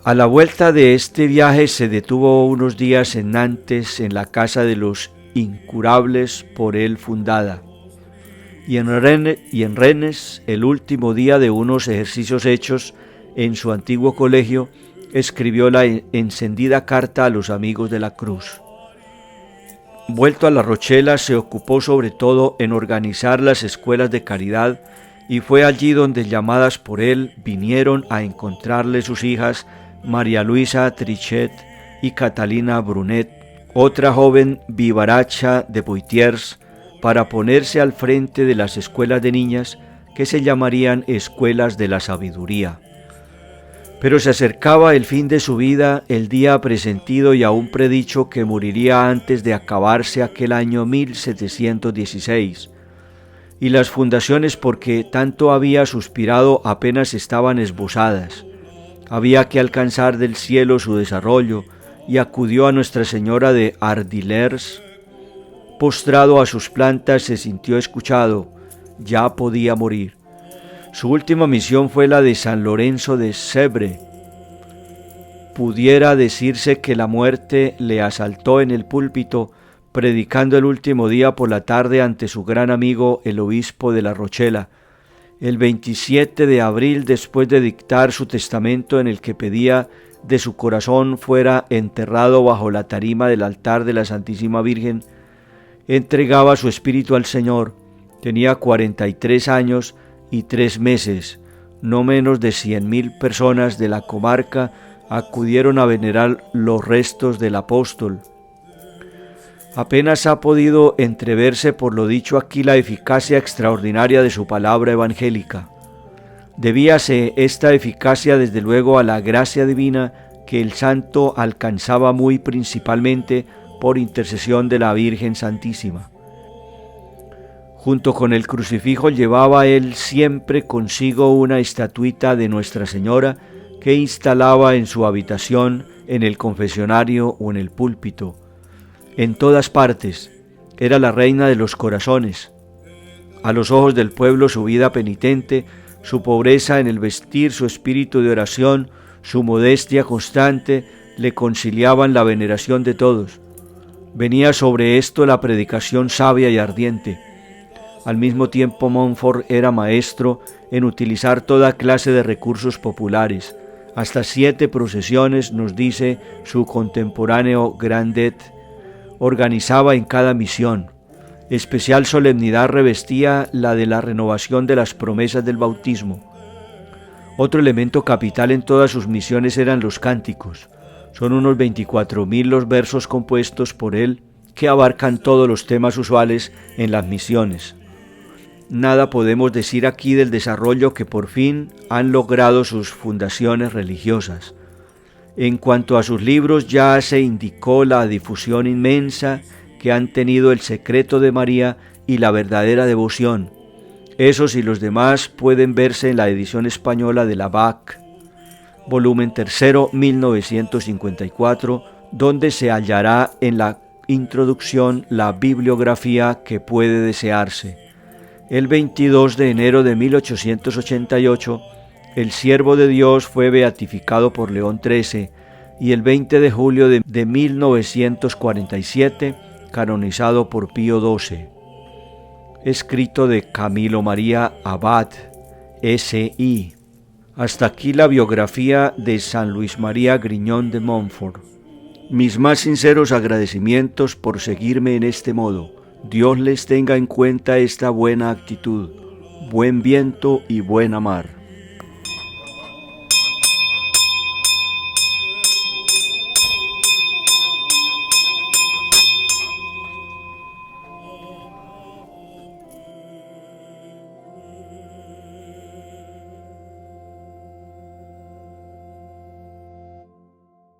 A la vuelta de este viaje se detuvo unos días en Nantes, en la casa de los incurables por él fundada, y en Rennes, el último día de unos ejercicios hechos en su antiguo colegio, escribió la encendida carta a los amigos de la cruz. Vuelto a La Rochela, se ocupó sobre todo en organizar las escuelas de caridad, y fue allí donde, llamadas por él, vinieron a encontrarle sus hijas María Luisa Trichet y Catalina Brunet, otra joven vivaracha de Poitiers, para ponerse al frente de las escuelas de niñas que se llamarían escuelas de la sabiduría. Pero se acercaba el fin de su vida, el día presentido y aún predicho que moriría antes de acabarse aquel año 1716, y las fundaciones por que tanto había suspirado apenas estaban esbozadas. Había que alcanzar del cielo su desarrollo, y acudió a Nuestra Señora de Ardilers. Postrado a sus plantas se sintió escuchado, ya podía morir. Su última misión fue la de San Lorenzo de Sèvres. Pudiera decirse que la muerte le asaltó en el púlpito, predicando el último día por la tarde ante su gran amigo el obispo de La Rochela, el 27 de abril, después de dictar su testamento en el que pedía de su corazón fuera enterrado bajo la tarima del altar de la Santísima Virgen, entregaba su espíritu al Señor. Tenía 43 años y 3 meses. No menos de 100.000 personas de la comarca acudieron a venerar los restos del apóstol. Apenas ha podido entreverse por lo dicho aquí la eficacia extraordinaria de su palabra evangélica. Debíase esta eficacia desde luego a la gracia divina que el santo alcanzaba muy principalmente por intercesión de la Virgen Santísima. Junto con el crucifijo llevaba él siempre consigo una estatuita de Nuestra Señora que instalaba en su habitación, en el confesionario o en el púlpito. En todas partes era la reina de los corazones. A los ojos del pueblo su vida penitente, su pobreza en el vestir, su espíritu de oración, su modestia constante le conciliaban la veneración de todos. Venía sobre esto la predicación sabia y ardiente. Al mismo tiempo Montfort era maestro en utilizar toda clase de recursos populares. Hasta 7 procesiones, nos dice su contemporáneo Grandet, organizaba en cada misión. Especial solemnidad revestía la de la renovación de las promesas del bautismo. Otro elemento capital en todas sus misiones eran los cánticos. Son unos 24.000 los versos compuestos por él que abarcan todos los temas usuales en las misiones. Nada podemos decir aquí del desarrollo que por fin han logrado sus fundaciones religiosas. En cuanto a sus libros, ya se indicó la difusión inmensa que han tenido el secreto de María y la verdadera devoción. Esos y los demás pueden verse en la edición española de la Bach, volumen 3, 1954, donde se hallará en la introducción la bibliografía que puede desearse. El 22 de enero de 1888, el siervo de Dios fue beatificado por León XIII y el 20 de julio de 1947, canonizado por Pío XII. Escrito de Camilo María Abad, S.I. Hasta aquí la biografía de San Luis María Griñón de Montfort. Mis más sinceros agradecimientos por seguirme en este modo. Dios les tenga en cuenta esta buena actitud, buen viento y buena mar.